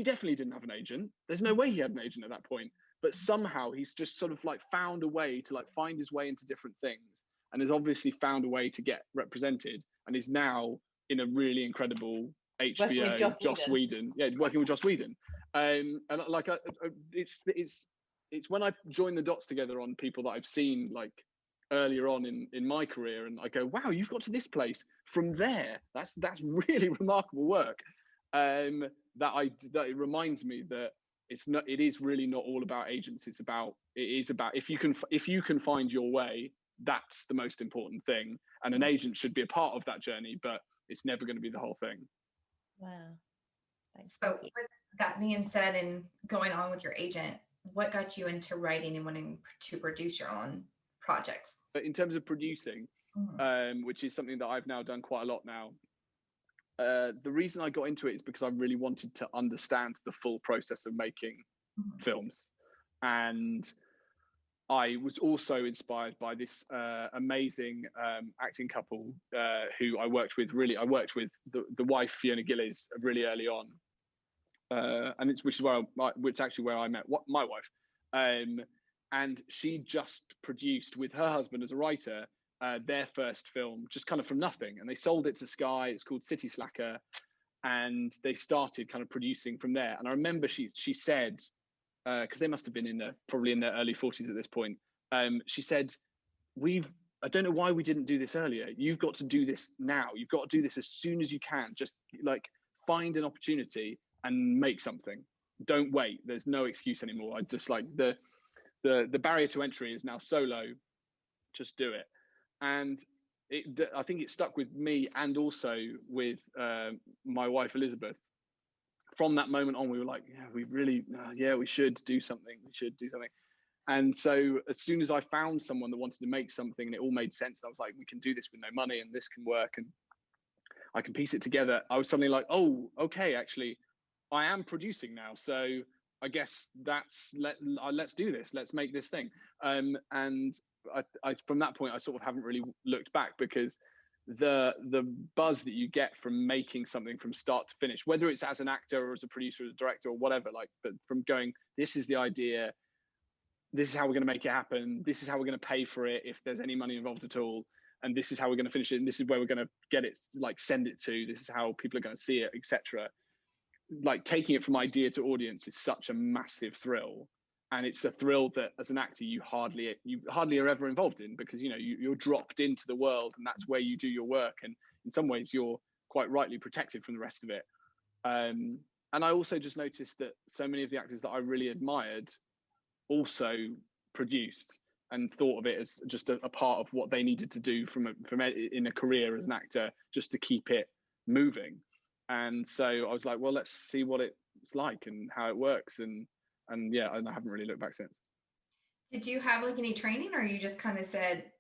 [SPEAKER 2] definitely didn't have an agent. There's no way he had an agent at that point. But somehow he's just sort of like found a way to like find his way into different things, and has obviously found a way to get represented, and is now in a really incredible HBO Joss Whedon. Yeah, working with Joss Whedon. And like it's when I join the dots together on people that I've seen like earlier on in my career, and I go, wow, you've got to this place from there. That's really remarkable work. That it reminds me that it is really not all about agents. It is about if you can find your way, that's the most important thing. And an agent should be a part of that journey, but it's never going to be the whole thing.
[SPEAKER 1] Wow. Thanks.
[SPEAKER 4] So with that being said, and going on with your agent, what got you into writing and wanting to produce your own projects?
[SPEAKER 2] But in terms of producing, which is something that I've now done quite a lot now, the reason I got into it is because I really wanted to understand the full process of making films. And I was also inspired by this amazing acting couple who I worked with. I worked with the wife, Fiona Gillies, really early on. And which is actually where I met my wife. And she just produced with her husband as a writer their first film, just kind of from nothing. And they sold it to Sky. It's called City Slacker. And they started kind of producing from there. And I remember she said, because they must have been probably in their early 40s at this point. She said, I don't know why we didn't do this earlier. You've got to do this now. You've got to do this as soon as you can. Just like find an opportunity and make something. Don't wait. There's no excuse anymore. I just like the barrier to entry is now so low. Just do it. And I think it stuck with me, and also with my wife Elizabeth. From that moment on, we were like, we should do something. We should do something. And so as soon as I found someone that wanted to make something and it all made sense, I was like, we can do this with no money and this can work. And I can piece it together. I was suddenly like, oh, okay, actually, I am producing now. So I guess let's do this. Let's make this thing. And I from that point, I sort of haven't really looked back, because the buzz that you get from making something from start to finish, whether it's as an actor or as a producer or a director or whatever, like, but from going, this is the idea, this is how we're going to make it happen, this is how we're going to pay for it if there's any money involved at all, and this is how we're going to finish it, and this is where we're going to get it, like send it to, this is how people are going to see it, etc. Like taking it from idea to audience is such a massive thrill, and it's a thrill that as an actor you hardly are ever involved in, because you're dropped into the world, and that's where you do your work, and in some ways you're quite rightly protected from the rest of it. And I also just noticed that so many of the actors that I really admired also produced and thought of it as just a part of what they needed to do from in a career as an actor, just to keep it moving. And so I was like, well, let's see what it's like and how it works, and yeah, and I haven't really looked back since.
[SPEAKER 4] Did you have like any training, or you just kind of said,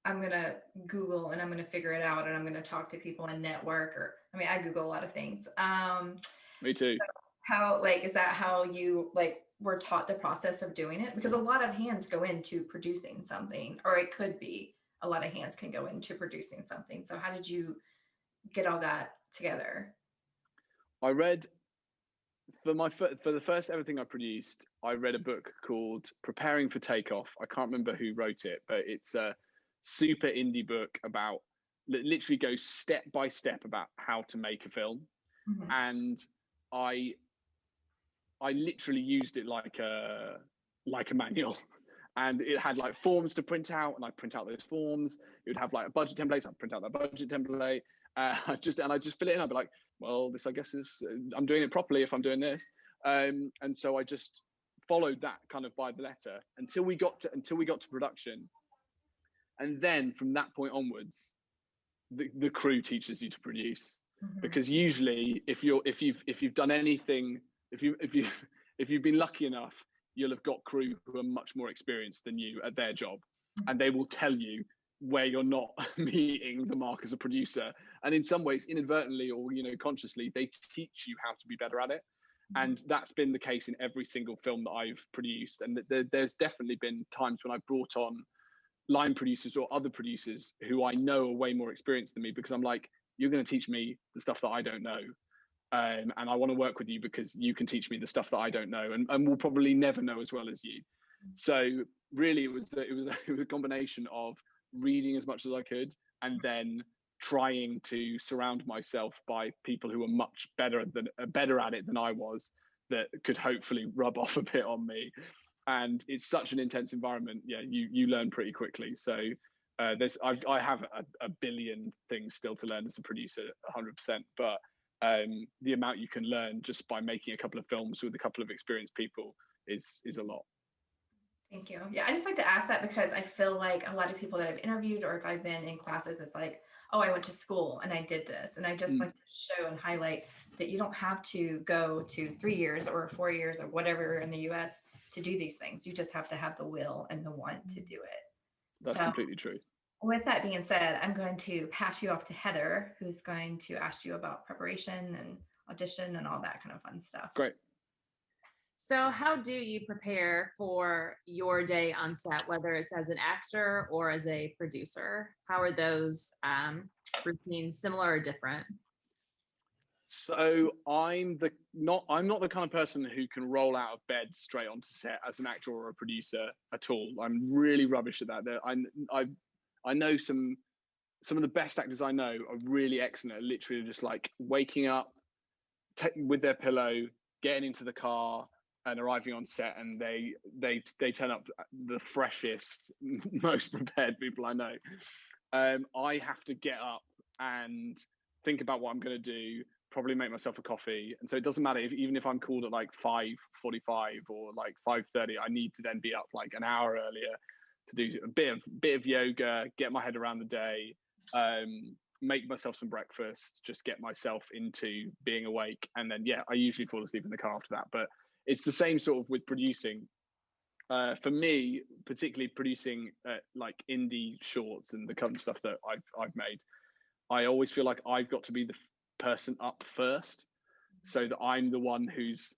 [SPEAKER 4] I'm gonna Google and I'm gonna figure it out, and I'm gonna talk to people and network? Or I mean, I Google a lot of things.
[SPEAKER 2] Me too.
[SPEAKER 4] So how, like, is that how you like were taught the process of doing it? Because a lot of hands go into producing something, or it could be a lot of hands can go into producing something. So how did you get all that together?
[SPEAKER 2] I read for the first ever thing I produced, I read a book called Preparing for Takeoff. I can't remember who wrote it, but it's a super indie book about, literally goes step by step about how to make a film.
[SPEAKER 4] Mm-hmm.
[SPEAKER 2] And I literally used it like a manual. And it had like forms to print out, and I print out those forms. It would have like a budget template, so I'd print out that budget template. I just fill it in. I'd be like, well, this I guess is, I'm doing it properly if I'm doing this. And so I just followed that kind of by the letter until we got to production. And then from that point onwards, the crew teaches you to produce. Mm-hmm. Because usually if you've done anything, if you've been lucky enough, you'll have got crew who are much more experienced than you at their job, and they will tell you where you're not meeting the mark as a producer. And in some ways, inadvertently or consciously, they teach you how to be better at it. And that's been the case in every single film that I've produced. And there's definitely been times when I brought on line producers or other producers who I know are way more experienced than me, because I'm like, you're going to teach me the stuff that I don't know. And I want to work with you because you can teach me the stuff that I don't know, and will probably never know as well as you. So really, it was a combination of reading as much as I could, and then trying to surround myself by people who were much better at it than I was, that could hopefully rub off a bit on me. And it's such an intense environment. Yeah, you learn pretty quickly. So I have a billion things still to learn as a producer, 100%. But the amount you can learn just by making a couple of films with a couple of experienced people is a lot.
[SPEAKER 4] Thank you. Yeah, I just like to ask that because I feel like a lot of people that I've interviewed, or if I've been in classes, it's like, oh, I went to school and I did this. And I just like to show and highlight that you don't have to go to 3 years or 4 years or whatever in the US to do these things. You just have to have the will and the want to do it.
[SPEAKER 2] That's completely true.
[SPEAKER 4] With that being said, I'm going to pass you off to Heather, who's going to ask you about preparation and audition and all that kind of fun stuff.
[SPEAKER 2] Great.
[SPEAKER 3] So how do you prepare for your day on set, whether it's as an actor or as a producer? How are those routines similar or different?
[SPEAKER 2] So I'm not the kind of person who can roll out of bed straight onto set as an actor or a producer at all. I'm really rubbish at that. I know some of the best actors I know are really excellent at literally just like waking up with their pillow, getting into the car, and arriving on set, and they turn up the freshest, most prepared people I know. I have to get up and think about what I'm going to do, probably make myself a coffee, and so it doesn't matter even if I'm called at like 5:45 or like 5:30. I need to then be up like an hour earlier to do a bit of yoga, get my head around the day, make myself some breakfast, just get myself into being awake, and then I usually fall asleep in the car after that. But it's the same sort of with producing. For me, particularly producing like indie shorts and the kind of stuff that I've made, I always feel like I've got to be the person up first, so that I'm the one who's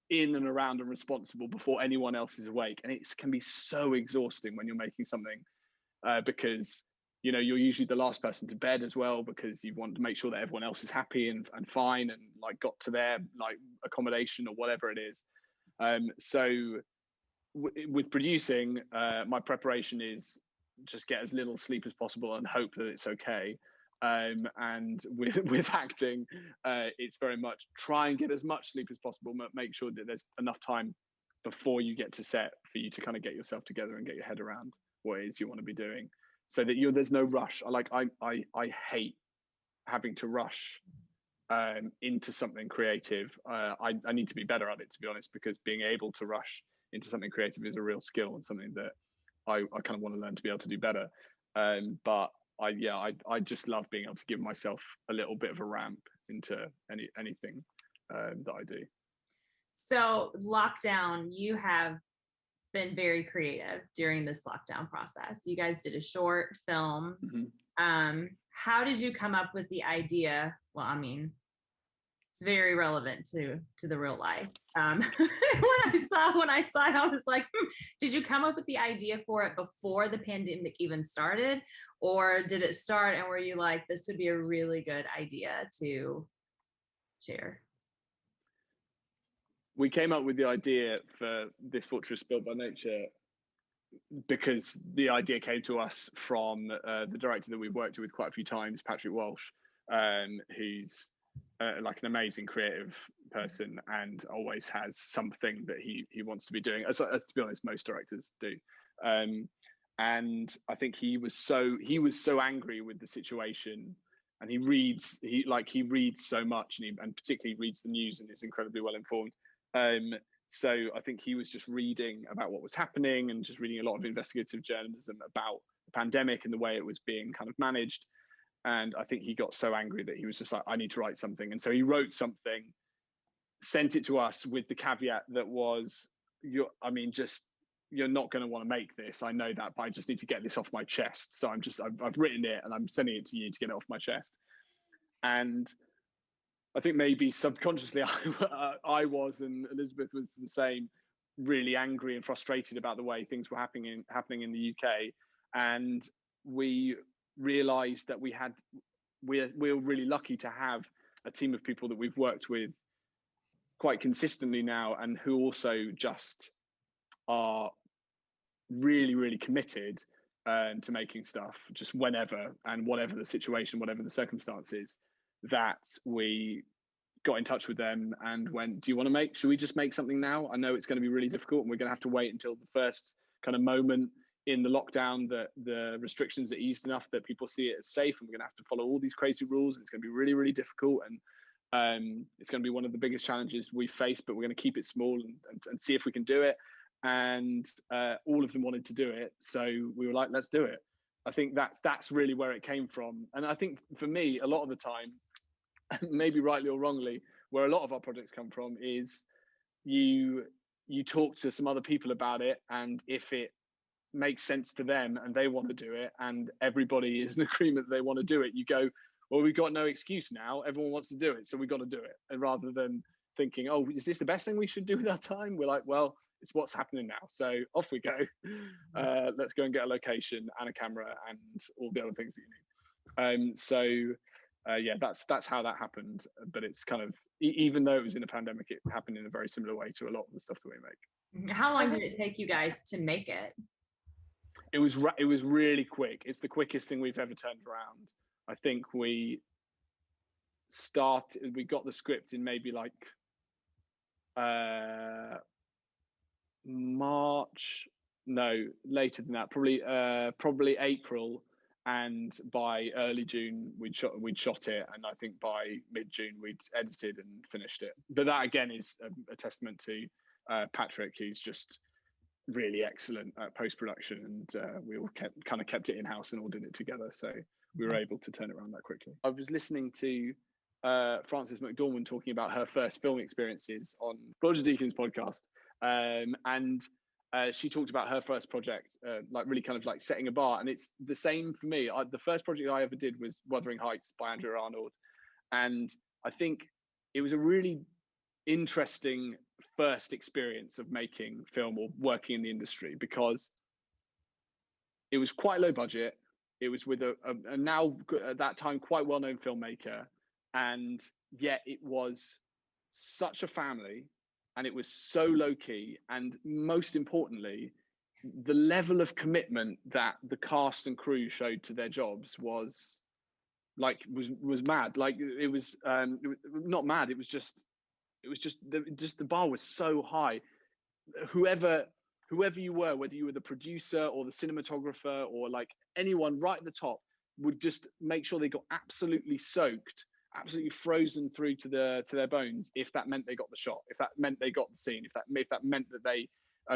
[SPEAKER 2] in and around and responsible before anyone else is awake. And it can be so exhausting when you're making something, because you're usually the last person to bed as well, because you want to make sure that everyone else is happy and fine and got to their accommodation or whatever it is. So with producing, my preparation is just get as little sleep as possible and hope that it's okay. And with acting, it's very much try and get as much sleep as possible, but make sure that there's enough time before you get to set for you to kind of get yourself together and get your head around what it is you want to be doing, so that there's no rush. I hate having to rush into something creative. I need to be better at it, to be honest, because being able to rush into something creative is a real skill and something that I kind of want to learn to be able to do better. But I just love being able to give myself a little bit of a ramp into anything that I do.
[SPEAKER 3] So lockdown, you have been very creative during this lockdown process. You guys did a short film.
[SPEAKER 2] Mm-hmm.
[SPEAKER 3] How did you come up with the idea? Well, I mean, it's very relevant to the real life. When I saw it, I was like, did you come up with the idea for it before the pandemic even started? Or did it start and were you like, this would be a really good idea to share?
[SPEAKER 2] We came up with the idea for This Fortress Built by Nature because the idea came to us from the director that we've worked with quite a few times, Patrick Walsh, who's an amazing creative person and always has something that he wants to be doing, as to be honest, most directors do. And I think he was so angry with the situation, and he reads so much, and particularly reads the news and is incredibly well informed. So I think he was just reading about what was happening and just reading a lot of investigative journalism about the pandemic and the way it was being kind of managed. And I think he got so angry that he was just like, I need to write something. And so he wrote something, sent it to us with the caveat that was, you're not going to want to make this. I know that, but I just need to get this off my chest. So I've written it and I'm sending it to you to get it off my chest. And I think maybe subconsciously I was, and Elizabeth was the same, really angry and frustrated about the way things were happening in the UK. And we realized that we're really lucky to have a team of people that we've worked with quite consistently now, and who also just are really, really committed to making stuff just whenever and whatever the situation, whatever the circumstances, that we got in touch with them and went, should we just make something now? I know it's going to be really difficult and we're going to have to wait until the first kind of moment in the lockdown that the restrictions are eased enough that people see it as safe, and we're going to have to follow all these crazy rules, and it's going to be really, really difficult, and it's going to be one of the biggest challenges we face, but we're going to keep it small and see if we can do it. And all of them wanted to do it, so we were like, let's do it. I think that's really where it came from. And I think for me, a lot of the time, maybe rightly or wrongly, where a lot of our projects come from is you talk to some other people about it, and if it makes sense to them and they want to do it and everybody is in agreement that they want to do it, you go, well, we've got no excuse now, everyone wants to do it, so we've got to do it. And rather than thinking, oh, is this the best thing we should do with our time, we're like, well, it's what's happening now, so off we go. Let's go and get a location and a camera and all the other things that you need. Yeah, that's how that happened. But it's kind of, even though it was in a pandemic, it happened in a very similar way to a lot of the stuff that we make.
[SPEAKER 3] How long did it take you guys to make it?
[SPEAKER 2] It was really quick. It's the quickest thing we've ever turned around. I think we got the script in maybe March, no, later than that, probably April, and by early June we'd shot it, and I think by mid-June we'd edited and finished it. But that again is a testament to Patrick, who's just really excellent at post-production, and we all kept it in-house and all did it together, so we were able to turn it around that quickly. I was listening to Frances McDormand talking about her first film experiences on Roger Deakins' podcast, and she talked about her first project, like really kind of like setting a bar. And it's the same for me. The first project I ever did was Wuthering Heights by Andrea Arnold. And I think it was a really interesting first experience of making film or working in the industry, because it was quite low budget. It was with a now at that time quite well-known filmmaker, and yet it was such a family, and it was so low key, and most importantly, the level of commitment that the cast and crew showed to their jobs was mad. Like it was not mad. It was just the bar was so high. Whoever you were, whether you were the producer or the cinematographer or like anyone right at the top, would just make sure they got absolutely soaked, absolutely frozen through to their bones, if that meant they got the shot, if that meant they got the scene, if that meant that they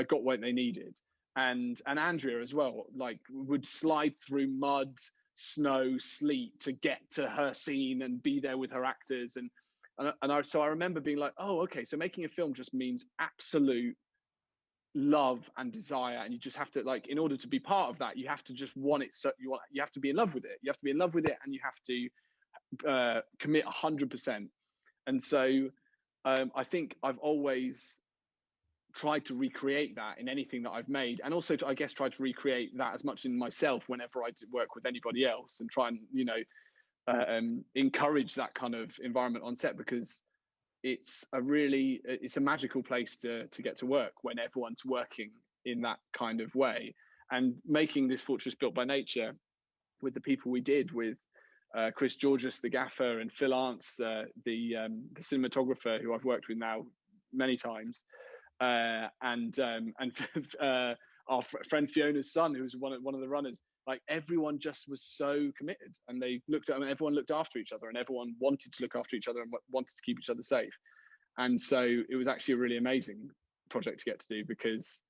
[SPEAKER 2] got what they needed. And Andrea as well, like would slide through mud, snow, sleet to get to her scene and be there with her actors. So I remember being like, oh, okay, so making a film just means absolute love and desire, and you just have to, like, in order to be part of that, you have to just want it. So you have to be in love with it. You have to be in love with it, and you have to commit 100%. And so I think I've always tried to recreate that in anything that I've made, and also I guess try to recreate that as much in myself whenever I work with anybody else, and try and encourage that kind of environment on set, because it's a magical place to get to work when everyone's working in that kind of way. And making this Fortress Built by Nature with the people we did, with Chris Georges, the gaffer, and Phil Arntz, the cinematographer, who I've worked with now many times, and our friend Fiona's son, who was one of the runners. Like, everyone just was so committed, and everyone looked after each other, and everyone wanted to look after each other and wanted to keep each other safe. And so it was actually a really amazing project to get to do, because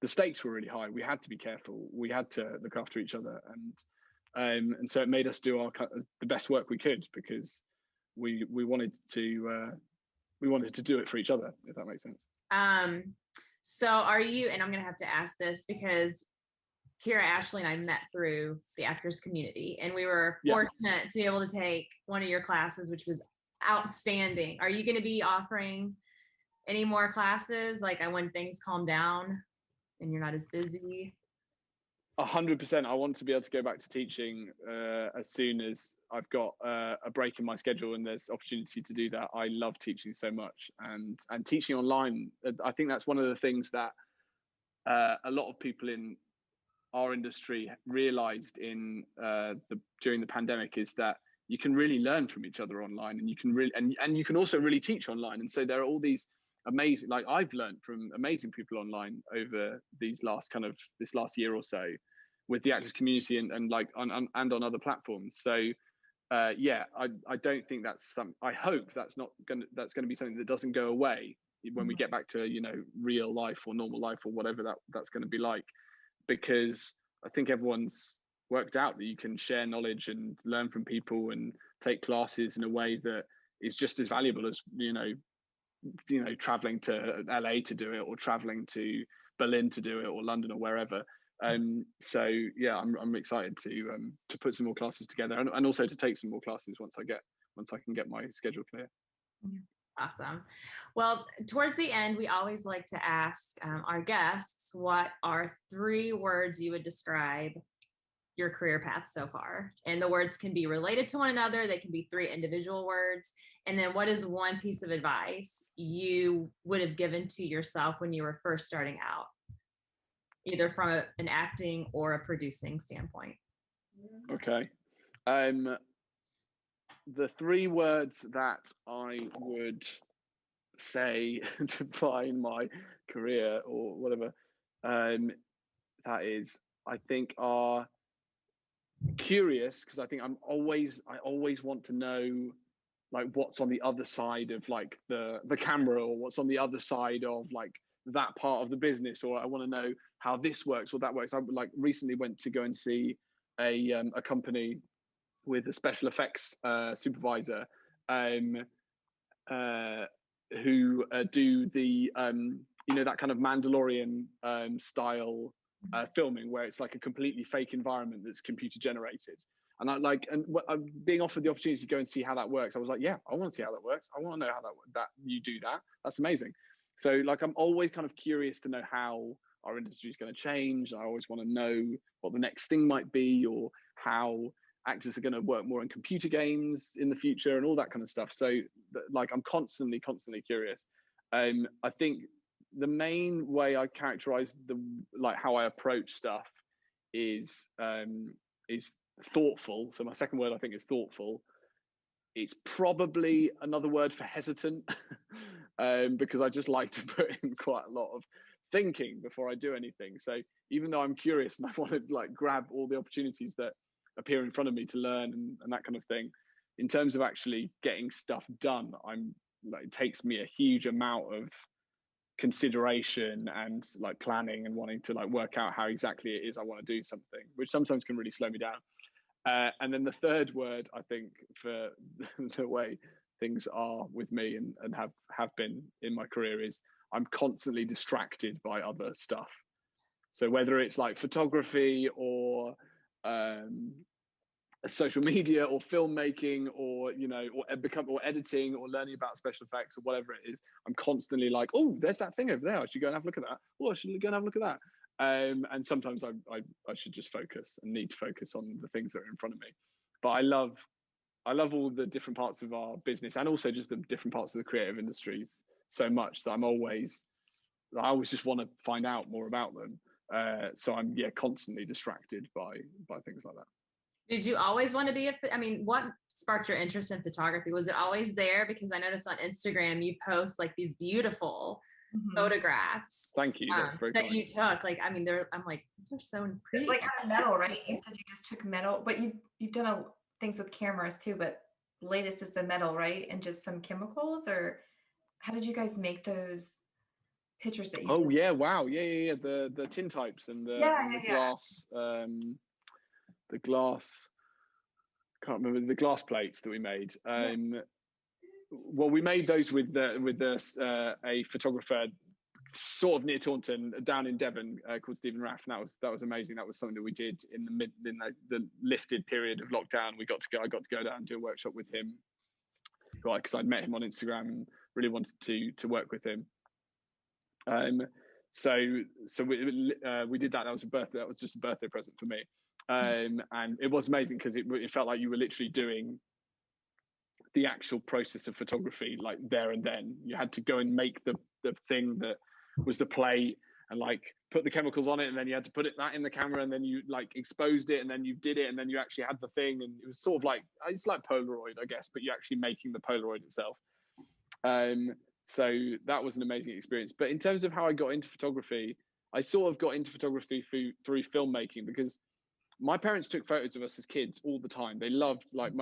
[SPEAKER 2] the stakes were really high. We had to be careful. We had to look after each other, and so it made us do the best work we could, because we wanted to do it for each other, if that makes sense.
[SPEAKER 3] So are you, and I'm gonna have to ask this because Keira, Ashley, and I met through the actors community, and we were fortunate to be able to take one of your classes, which was outstanding. Are you going to be offering any more classes, like when things calm down and you're not as busy?
[SPEAKER 2] 100%. I want to be able to go back to teaching as soon as I've got a break in my schedule and there's opportunity to do that. I love teaching so much, and teaching online. I think that's one of the things that a lot of people in our industry realized during the pandemic, is that you can really learn from each other online, and you can really and you can also really teach online. And so there are all these amazing, like, I've learned from amazing people online over this last year or so with the actors community and on other platforms. So I don't think I hope that's going to be something that doesn't go away when we get back to real life or normal life or whatever that's going to be like, because I think everyone's worked out that you can share knowledge and learn from people and take classes in a way that is just as valuable as traveling to LA to do it, or traveling to Berlin to do it, or London, or wherever. So yeah, I'm excited to put some more classes together, and also to take some more classes once I can get my schedule clear.
[SPEAKER 3] Awesome. Well, towards the end, we always like to ask our guests, what are 3 words you would describe your career path so far? And the words can be related to one another. They can be 3 individual words. And then what is one piece of advice you would have given to yourself when you were first starting out, either from an acting or a producing standpoint?
[SPEAKER 2] Okay. The 3 words that I would say define my career or whatever, that is, I think, are curious, because I think I always want to know, like, what's on the other side of like the camera, or what's on the other side of like that part of the business, or I want to know how this works or that works. I recently went to go and see a company with a special effects supervisor who do the that kind of Mandalorian style filming, where it's like a completely fake environment that's computer generated. And I'm being offered the opportunity to go and see how that works. I was like, yeah, I want to see how that works. I want to know how that you do that. That's amazing. So like, I'm always kind of curious to know how our industry is going to change. I always want to know what the next thing might be, or how actors are going to work more in computer games in the future, and all that kind of stuff. So like, I'm constantly curious. I think the main way I characterize how I approach stuff is thoughtful. So my second word, I think, is thoughtful. It's probably another word for hesitant, because I just like to put in quite a lot of thinking before I do anything. So even though I'm curious and I want to like grab all the opportunities that appear in front of me to learn and that kind of thing, in terms of actually getting stuff done, it takes me a huge amount of consideration and like planning and wanting to like work out how exactly it is I want to do something, which sometimes can really slow me down. And then the third word, I think, for the way things are with me and have been in my career, is I'm constantly distracted by other stuff. So whether it's like photography or social media or filmmaking, or or editing, or learning about special effects, or whatever it is, I'm constantly like, oh, there's that thing over there, I should go and have a look at that. Oh, I should go and have a look at that. And sometimes I should just focus and need to focus on the things that are in front of me. But I love all the different parts of our business, and also just the different parts of the creative industries so much that I always just want to find out more about them. So I'm constantly distracted by things like that.
[SPEAKER 3] Did you always want to be what sparked your interest in photography? Was it always there? Because I noticed on Instagram you post like these beautiful photographs.
[SPEAKER 2] Thank you. That's very
[SPEAKER 3] that
[SPEAKER 2] kind.
[SPEAKER 3] you took. Like, I'm like, these are so pretty.
[SPEAKER 4] Like out of metal, right? You said you just took metal, but you've done things with cameras too. But the latest is the metal, right? And just some chemicals, or how did you guys make those pictures that you?
[SPEAKER 2] Oh yeah, wow, yeah. The tin types and the glass. The glass, can't remember, the glass plates that we made. Well, we made those with a photographer sort of near Taunton, down in Devon, called Stephen Raff, and that was amazing. That was something that we did in the lifted period of lockdown. I got to go down and do a workshop with him, because I'd met him on Instagram and really wanted to work with him. So we did that. That was just a birthday present for me. And it was amazing, because it felt like you were literally doing the actual process of photography, like there and then. You had to go and make the thing that was the plate, and like put the chemicals on it, and then you had to put that in the camera, and then you like exposed it, and then you did it, and then you actually had the thing, and it was sort of like, it's like Polaroid, I guess, but you're actually making the Polaroid itself. So that was an amazing experience. But in terms of how I got into photography, I sort of got into photography through filmmaking, because my parents took photos of us as kids all the time. They loved, like,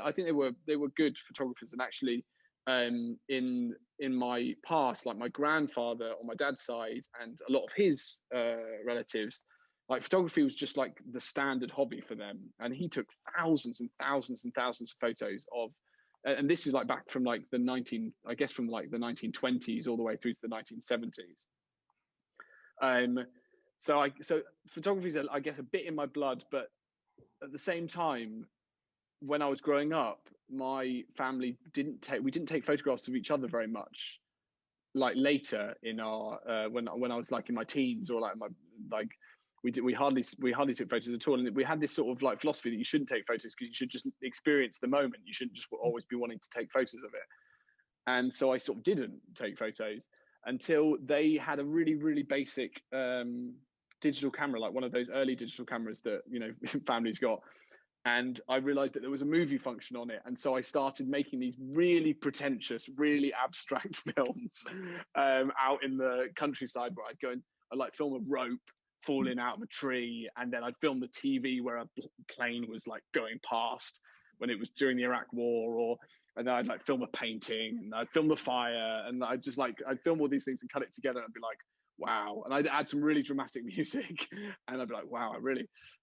[SPEAKER 2] I think they were good photographers. And actually, in my past, like my grandfather on my dad's side and a lot of his relatives, like photography was just like the standard hobby for them. And he took thousands and thousands and thousands of photos of, and this is like back from like the 1920s all the way through to the 1970s. So photography is, I guess, a bit in my blood, but at the same time, when I was growing up, my family didn't take photographs of each other very much. Like later in our when I was like in my teens, or we hardly took photos at all. And we had this sort of like philosophy that you shouldn't take photos, because you should just experience the moment. You shouldn't just always be wanting to take photos of it. And so I sort of didn't take photos until they had a really, really basic digital camera, like one of those early digital cameras that, families got. And I realized that there was a movie function on it. And so I started making these really pretentious, really abstract films out in the countryside, where I'd go and I'd like film a rope falling out of a tree, and then I'd film the TV where a plane was like going past when it was during the Iraq War, and then I'd like film a painting, and I'd film the fire, and I'd film all these things and cut it together, and be like, wow. And I'd add some really dramatic music, and I'd be like, wow,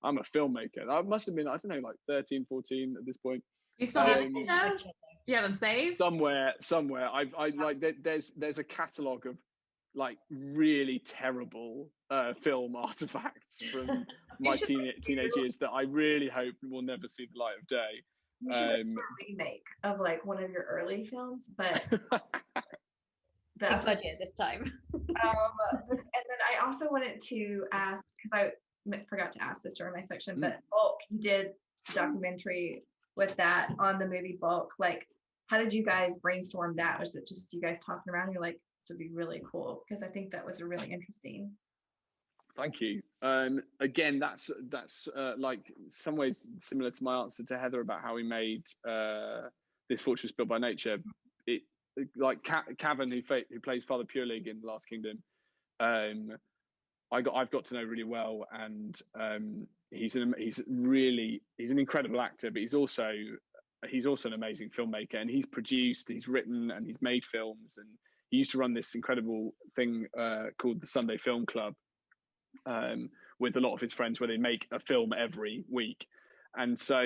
[SPEAKER 2] I'm a filmmaker. I must have been, I don't know, like 13, 14 at this point.
[SPEAKER 3] You still have those? Do you have them saved?
[SPEAKER 2] Somewhere. I like, there's a catalogue of like really terrible film artifacts from my teenage years that I really hope will never see the light of day.
[SPEAKER 4] You should do a remake of like one of your early films, but
[SPEAKER 1] that's budget this time.
[SPEAKER 4] And then I also wanted to ask, because I forgot to ask this during my section, but Bulk, you did a documentary with that on the movie Bulk. Like, how did you guys brainstorm that? Was it just you guys talking around? You're like, this would be really cool, because I think that was a really interesting.
[SPEAKER 2] Thank you. Again, that's like some ways similar to my answer to Heather about how we made This Fortress Built by Nature. It like Cavan, who plays Father Pureleg in The Last Kingdom, I've got to know really well, and he's an incredible actor, but he's also an amazing filmmaker, and he's produced, he's written, and he's made films, and he used to run this incredible thing called the Sunday Film Club with a lot of his friends, where they make a film every week. And so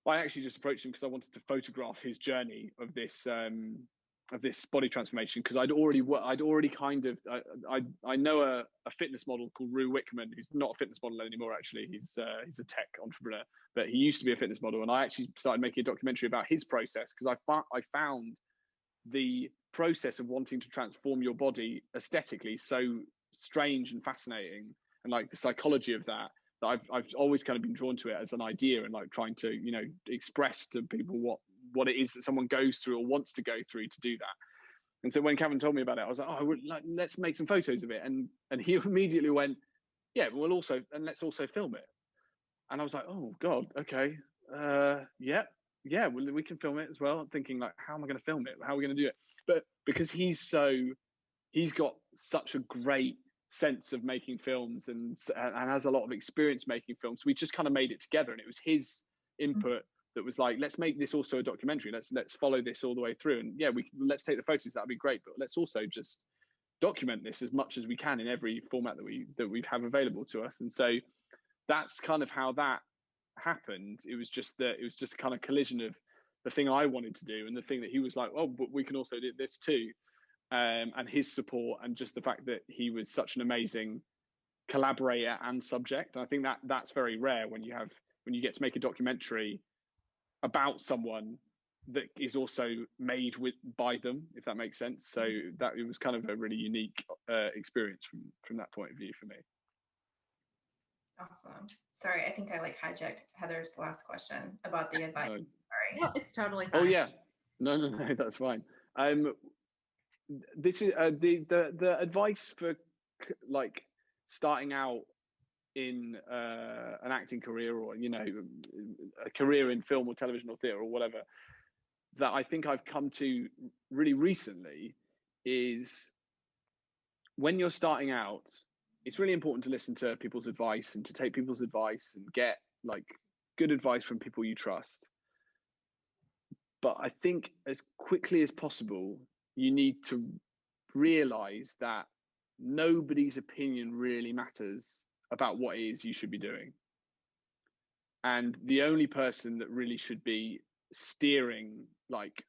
[SPEAKER 2] I actually just approached him because I wanted to photograph his journey of this body transformation, because I'd already kind of I know a fitness model called Rue Wickman, who's not a fitness model anymore. Actually, he's a tech entrepreneur, but he used to be a fitness model, and I actually started making a documentary about his process, because I found the process of wanting to transform your body aesthetically so strange and fascinating, and like the psychology of that I've always kind of been drawn to it as an idea, and like trying to express to people what it is that someone goes through or wants to go through to do that. And so when Cavan told me about it, I was like, let's make some photos of it, and he immediately went, yeah, let's also film it. And I was like, oh god, okay, yeah, well, we can film it as well. I'm thinking, like, how am I going to film it? How are we going to do it? But because he's got such a great sense of making films and has a lot of experience making films, we just kind of made it together, and it was his input that was like, let's make this also a documentary. Let's follow this all the way through, and yeah, let's take the photos. That'd be great, but let's also just document this as much as we can in every format that we have available to us. And so that's kind of how that happened. It was just a kind of collision of the thing I wanted to do and the thing that he was like, oh, but we can also do this too. And his support, and just the fact that he was such an amazing collaborator and subject. And I think that's very rare when you get to make a documentary about someone that is also made by them, if that makes sense. So that it was kind of a really unique experience from that point of view for me.
[SPEAKER 4] Awesome. Sorry, I think I hijacked Heather's last question about the advice. Sorry.
[SPEAKER 3] No, it's totally fine.
[SPEAKER 2] Oh yeah, no, that's fine. This is the advice for like starting out in an acting career, or a career in film or television or theatre or whatever, that I think I've come to really recently is, when you're starting out, it's really important to listen to people's advice and to take people's advice and get like good advice from people you trust. But I think as quickly as possible, you need to realize that nobody's opinion really matters about what it is you should be doing. And the only person that really should be steering like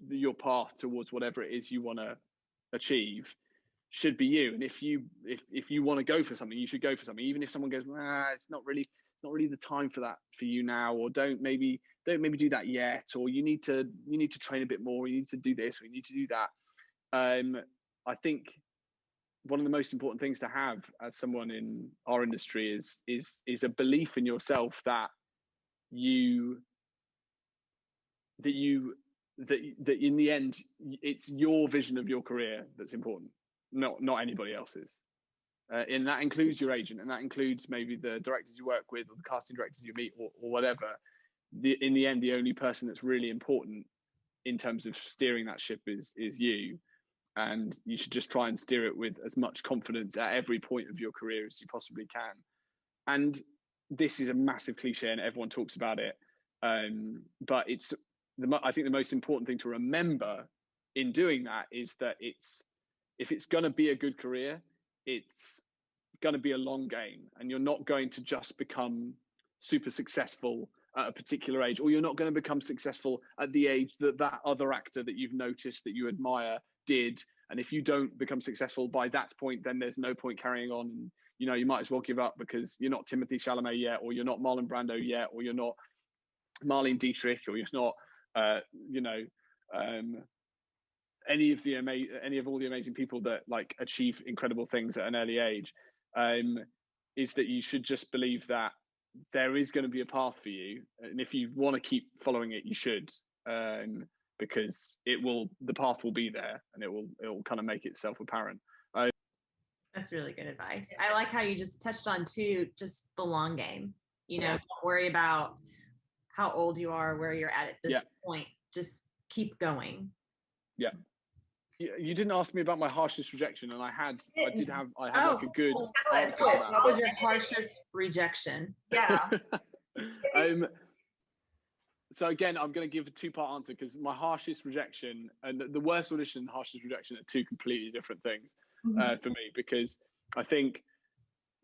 [SPEAKER 2] your path towards whatever it is you want to achieve should be you. And if you want to go for something, you should go for something, even if someone goes, it's not really the time for that for you now, or don't maybe do that yet, or you need to train a bit more, you need to do this, or you need to do that. I think one of the most important things to have as someone in our industry is a belief in yourself that in the end it's your vision of your career that's important, not anybody else's. And that includes your agent, and that includes maybe the directors you work with, or the casting directors you meet, or whatever. In the end, the only person that's really important in terms of steering that ship is you. And you should just try and steer it with as much confidence at every point of your career as you possibly can. And this is a massive cliche, and everyone talks about it. But I think the most important thing to remember in doing that is that if it's going to be a good career, it's going to be a long game, and you're not going to just become super successful at a particular age, or you're not going to become successful at the age that other actor that you've noticed that you admire did, And if you don't become successful by that point, then there's no point carrying on. And, you know, you might as well give up because you're not Timothy Chalamet yet, or you're not Marlon Brando yet, or you're not Marlene Dietrich, or you're not, any of all the amazing people that like achieve incredible things at an early age. Is that you should just believe that there is going to be a path for you, and if you want to keep following it, you should, because the path will be there, and it will kind of make itself apparent.
[SPEAKER 3] That's really good advice. I like how you just touched on too, just the long game. You know, don't worry about how old you are, where you're at this point. Just keep going. Yeah.
[SPEAKER 2] You didn't ask me about my harshest rejection, and I had like a good answer to that.
[SPEAKER 3] What was your harshest rejection?
[SPEAKER 4] Yeah.
[SPEAKER 2] So again, I'm going to give a two-part answer, because my harshest rejection and the worst audition and harshest rejection are two completely different things for me, because I think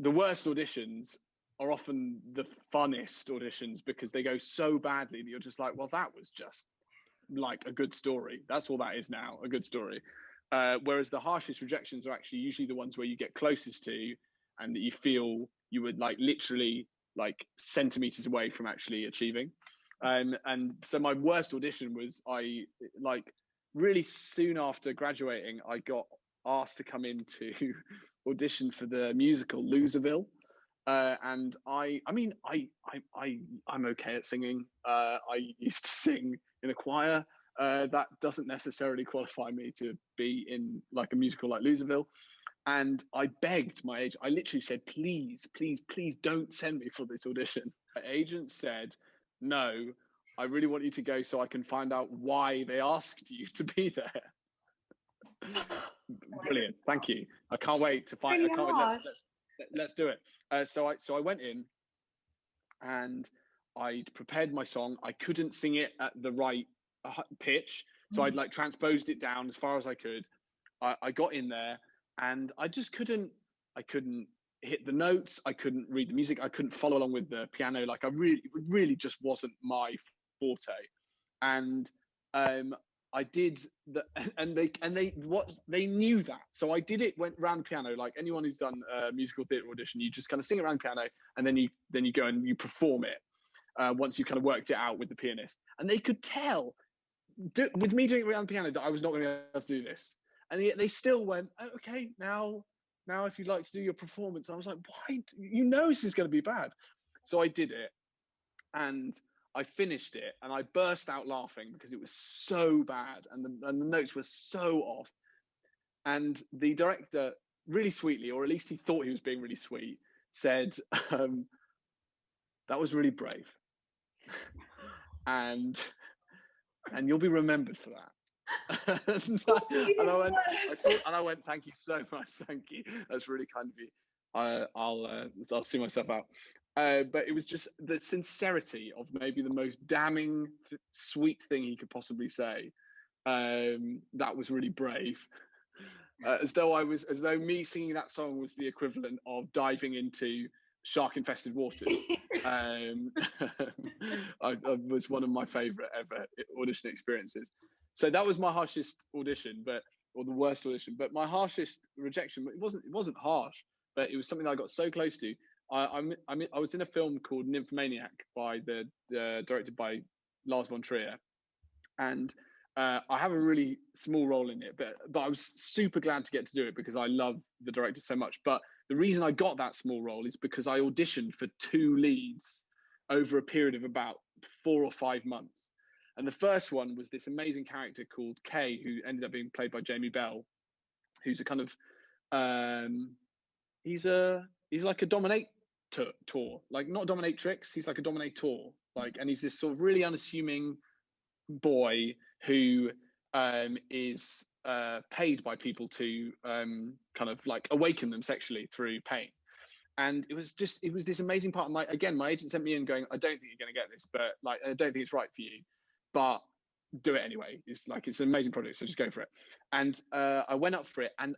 [SPEAKER 2] the worst auditions are often the funnest auditions, because they go so badly that you're just like, well, that was just like a good story. That's all that is now, a good story. Whereas the harshest rejections are actually usually the ones where you get closest to, and that you feel you would like literally like centimeters away from actually achieving. And so my worst audition was, I like really soon after graduating, I got asked to come in to audition for the musical Loserville. And I'm okay at singing. I used to sing in a choir. That doesn't necessarily qualify me to be in like a musical like Loserville. And I begged my agent. I literally said, please, please, please don't send me for this audition. My agent said, no, I really want you to go so I can find out why they asked you to be there. Brilliant. Thank you. I can't wait to find. I can't wait. Let's do it. So I went in and I'd prepared my song. I couldn't sing it at the right pitch, so I'd like transposed it down as far as I could. I got in there and I just couldn't hit the notes. I couldn't read the music. I couldn't follow along with the piano. Like it really just wasn't my forte. And I did that, and they knew that. So I did it, went round the piano, like anyone who's done a musical theatre audition. You just kind of sing around the piano, and then you go and you perform it once you kind of worked it out with the pianist. And they could tell with me doing it around the piano that I was not going to be able to do this. And yet they still went, oh, okay, now if you'd like to do your performance. I was like, why? You know this is going to be bad. So I did it, and I finished it, and I burst out laughing because it was so bad, and the notes were so off. And the director, really sweetly, or at least he thought he was being really sweet, said, that was really brave. and you'll be remembered for that. and I went, thank you so much, thank you. That's really kind of you. I'll see myself out. But it was just the sincerity of maybe the most damning, sweet thing he could possibly say. That was really brave. As though me singing that song was the equivalent of diving into shark-infested waters. It was one of my favourite ever audition experiences. So that was my harshest audition, or the worst audition. But my harshest rejection, it wasn't harsh, but it was something that I got so close to. I was in a film called Nymphomaniac directed by Lars von Trier, and I have a really small role in it, but I was super glad to get to do it because I love the director so much. But the reason I got that small role is because I auditioned for 2 leads over a period of about 4 or 5 months. And the first one was this amazing character called Kay, who ended up being played by Jamie Bell, who's a kind of he's like a dominator, like not dominatrix, he's like a dominator, like, and he's this sort of really unassuming boy who is paid by people to kind of like awaken them sexually through pain. And it was this amazing part. My agent sent me in going, I don't think you're going to get this, but like, I don't think it's right for you, but do it anyway. It's an amazing project, so just go for it. And I went up for it, and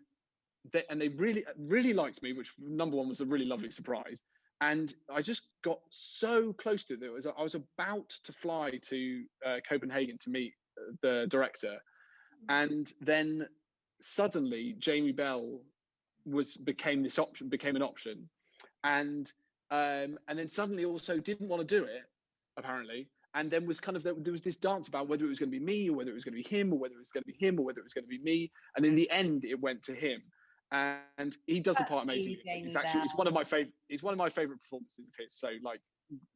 [SPEAKER 2] they really, really liked me, which number one was a really lovely surprise. And I just got so close to it. I was about to fly to Copenhagen to meet the director. And then suddenly Jamie Bell became an option, and then suddenly also didn't want to do it, apparently. And then was kind of there was this dance about whether it was going to be me or whether it was going to be him or whether it was going to be him or whether it was going to be me. And in the end, it went to him, and he does the part amazingly. It's one of my favorite performances of his. So like,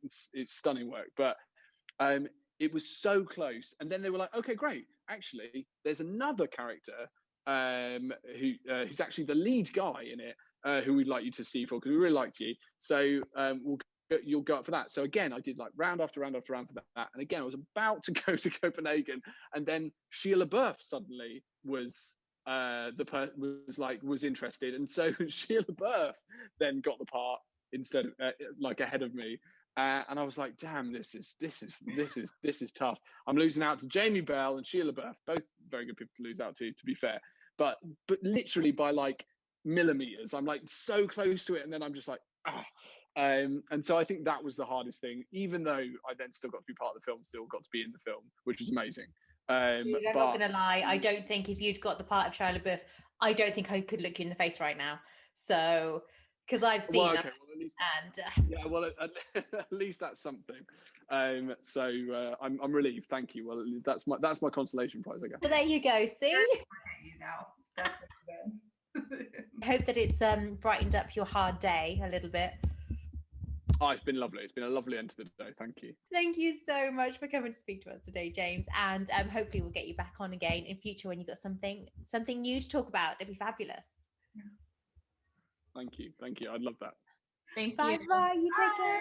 [SPEAKER 2] it's stunning work. But it was so close. And then they were like, okay, great. Actually, there's another character who's actually the lead guy in it, who we'd like you to see for, because we really liked you. So you'll go up for that. So again, I did like round after round after round for that. And again, I was about to go to Copenhagen, and then Sheila Burf suddenly was interested, and so Sheila Burf then got the part instead of like ahead of me. And I was like, damn, this is tough. I'm losing out to Jamie Bell and Sheila Burf, both very good people to lose out to be fair. But literally by like millimeters, I'm like so close to it, and then I'm just like, ah. And so I think that was the hardest thing, even though I then still got to be part of the film, still got to be in the film, which was amazing.
[SPEAKER 1] I'm not gonna lie, I don't think if you'd got the part of Shia LaBeouf, I don't think I could look you in the face right now. So, because I've seen them,
[SPEAKER 2] at least that's something. So I'm relieved. Thank you. Well, that's my consolation prize, I guess.
[SPEAKER 1] So there you go. See,
[SPEAKER 4] you know, that's what you're doing.
[SPEAKER 1] I hope that it's brightened up your hard day a little bit.
[SPEAKER 2] Oh, it's been lovely. It's been a lovely end to the day. Thank you.
[SPEAKER 1] Thank you so much for coming to speak to us today, James. And hopefully we'll get you back on again in future when you've got something new to talk about. That'd be fabulous.
[SPEAKER 2] Thank you. I'd love that.
[SPEAKER 3] Thank you.
[SPEAKER 1] Bye. You take care.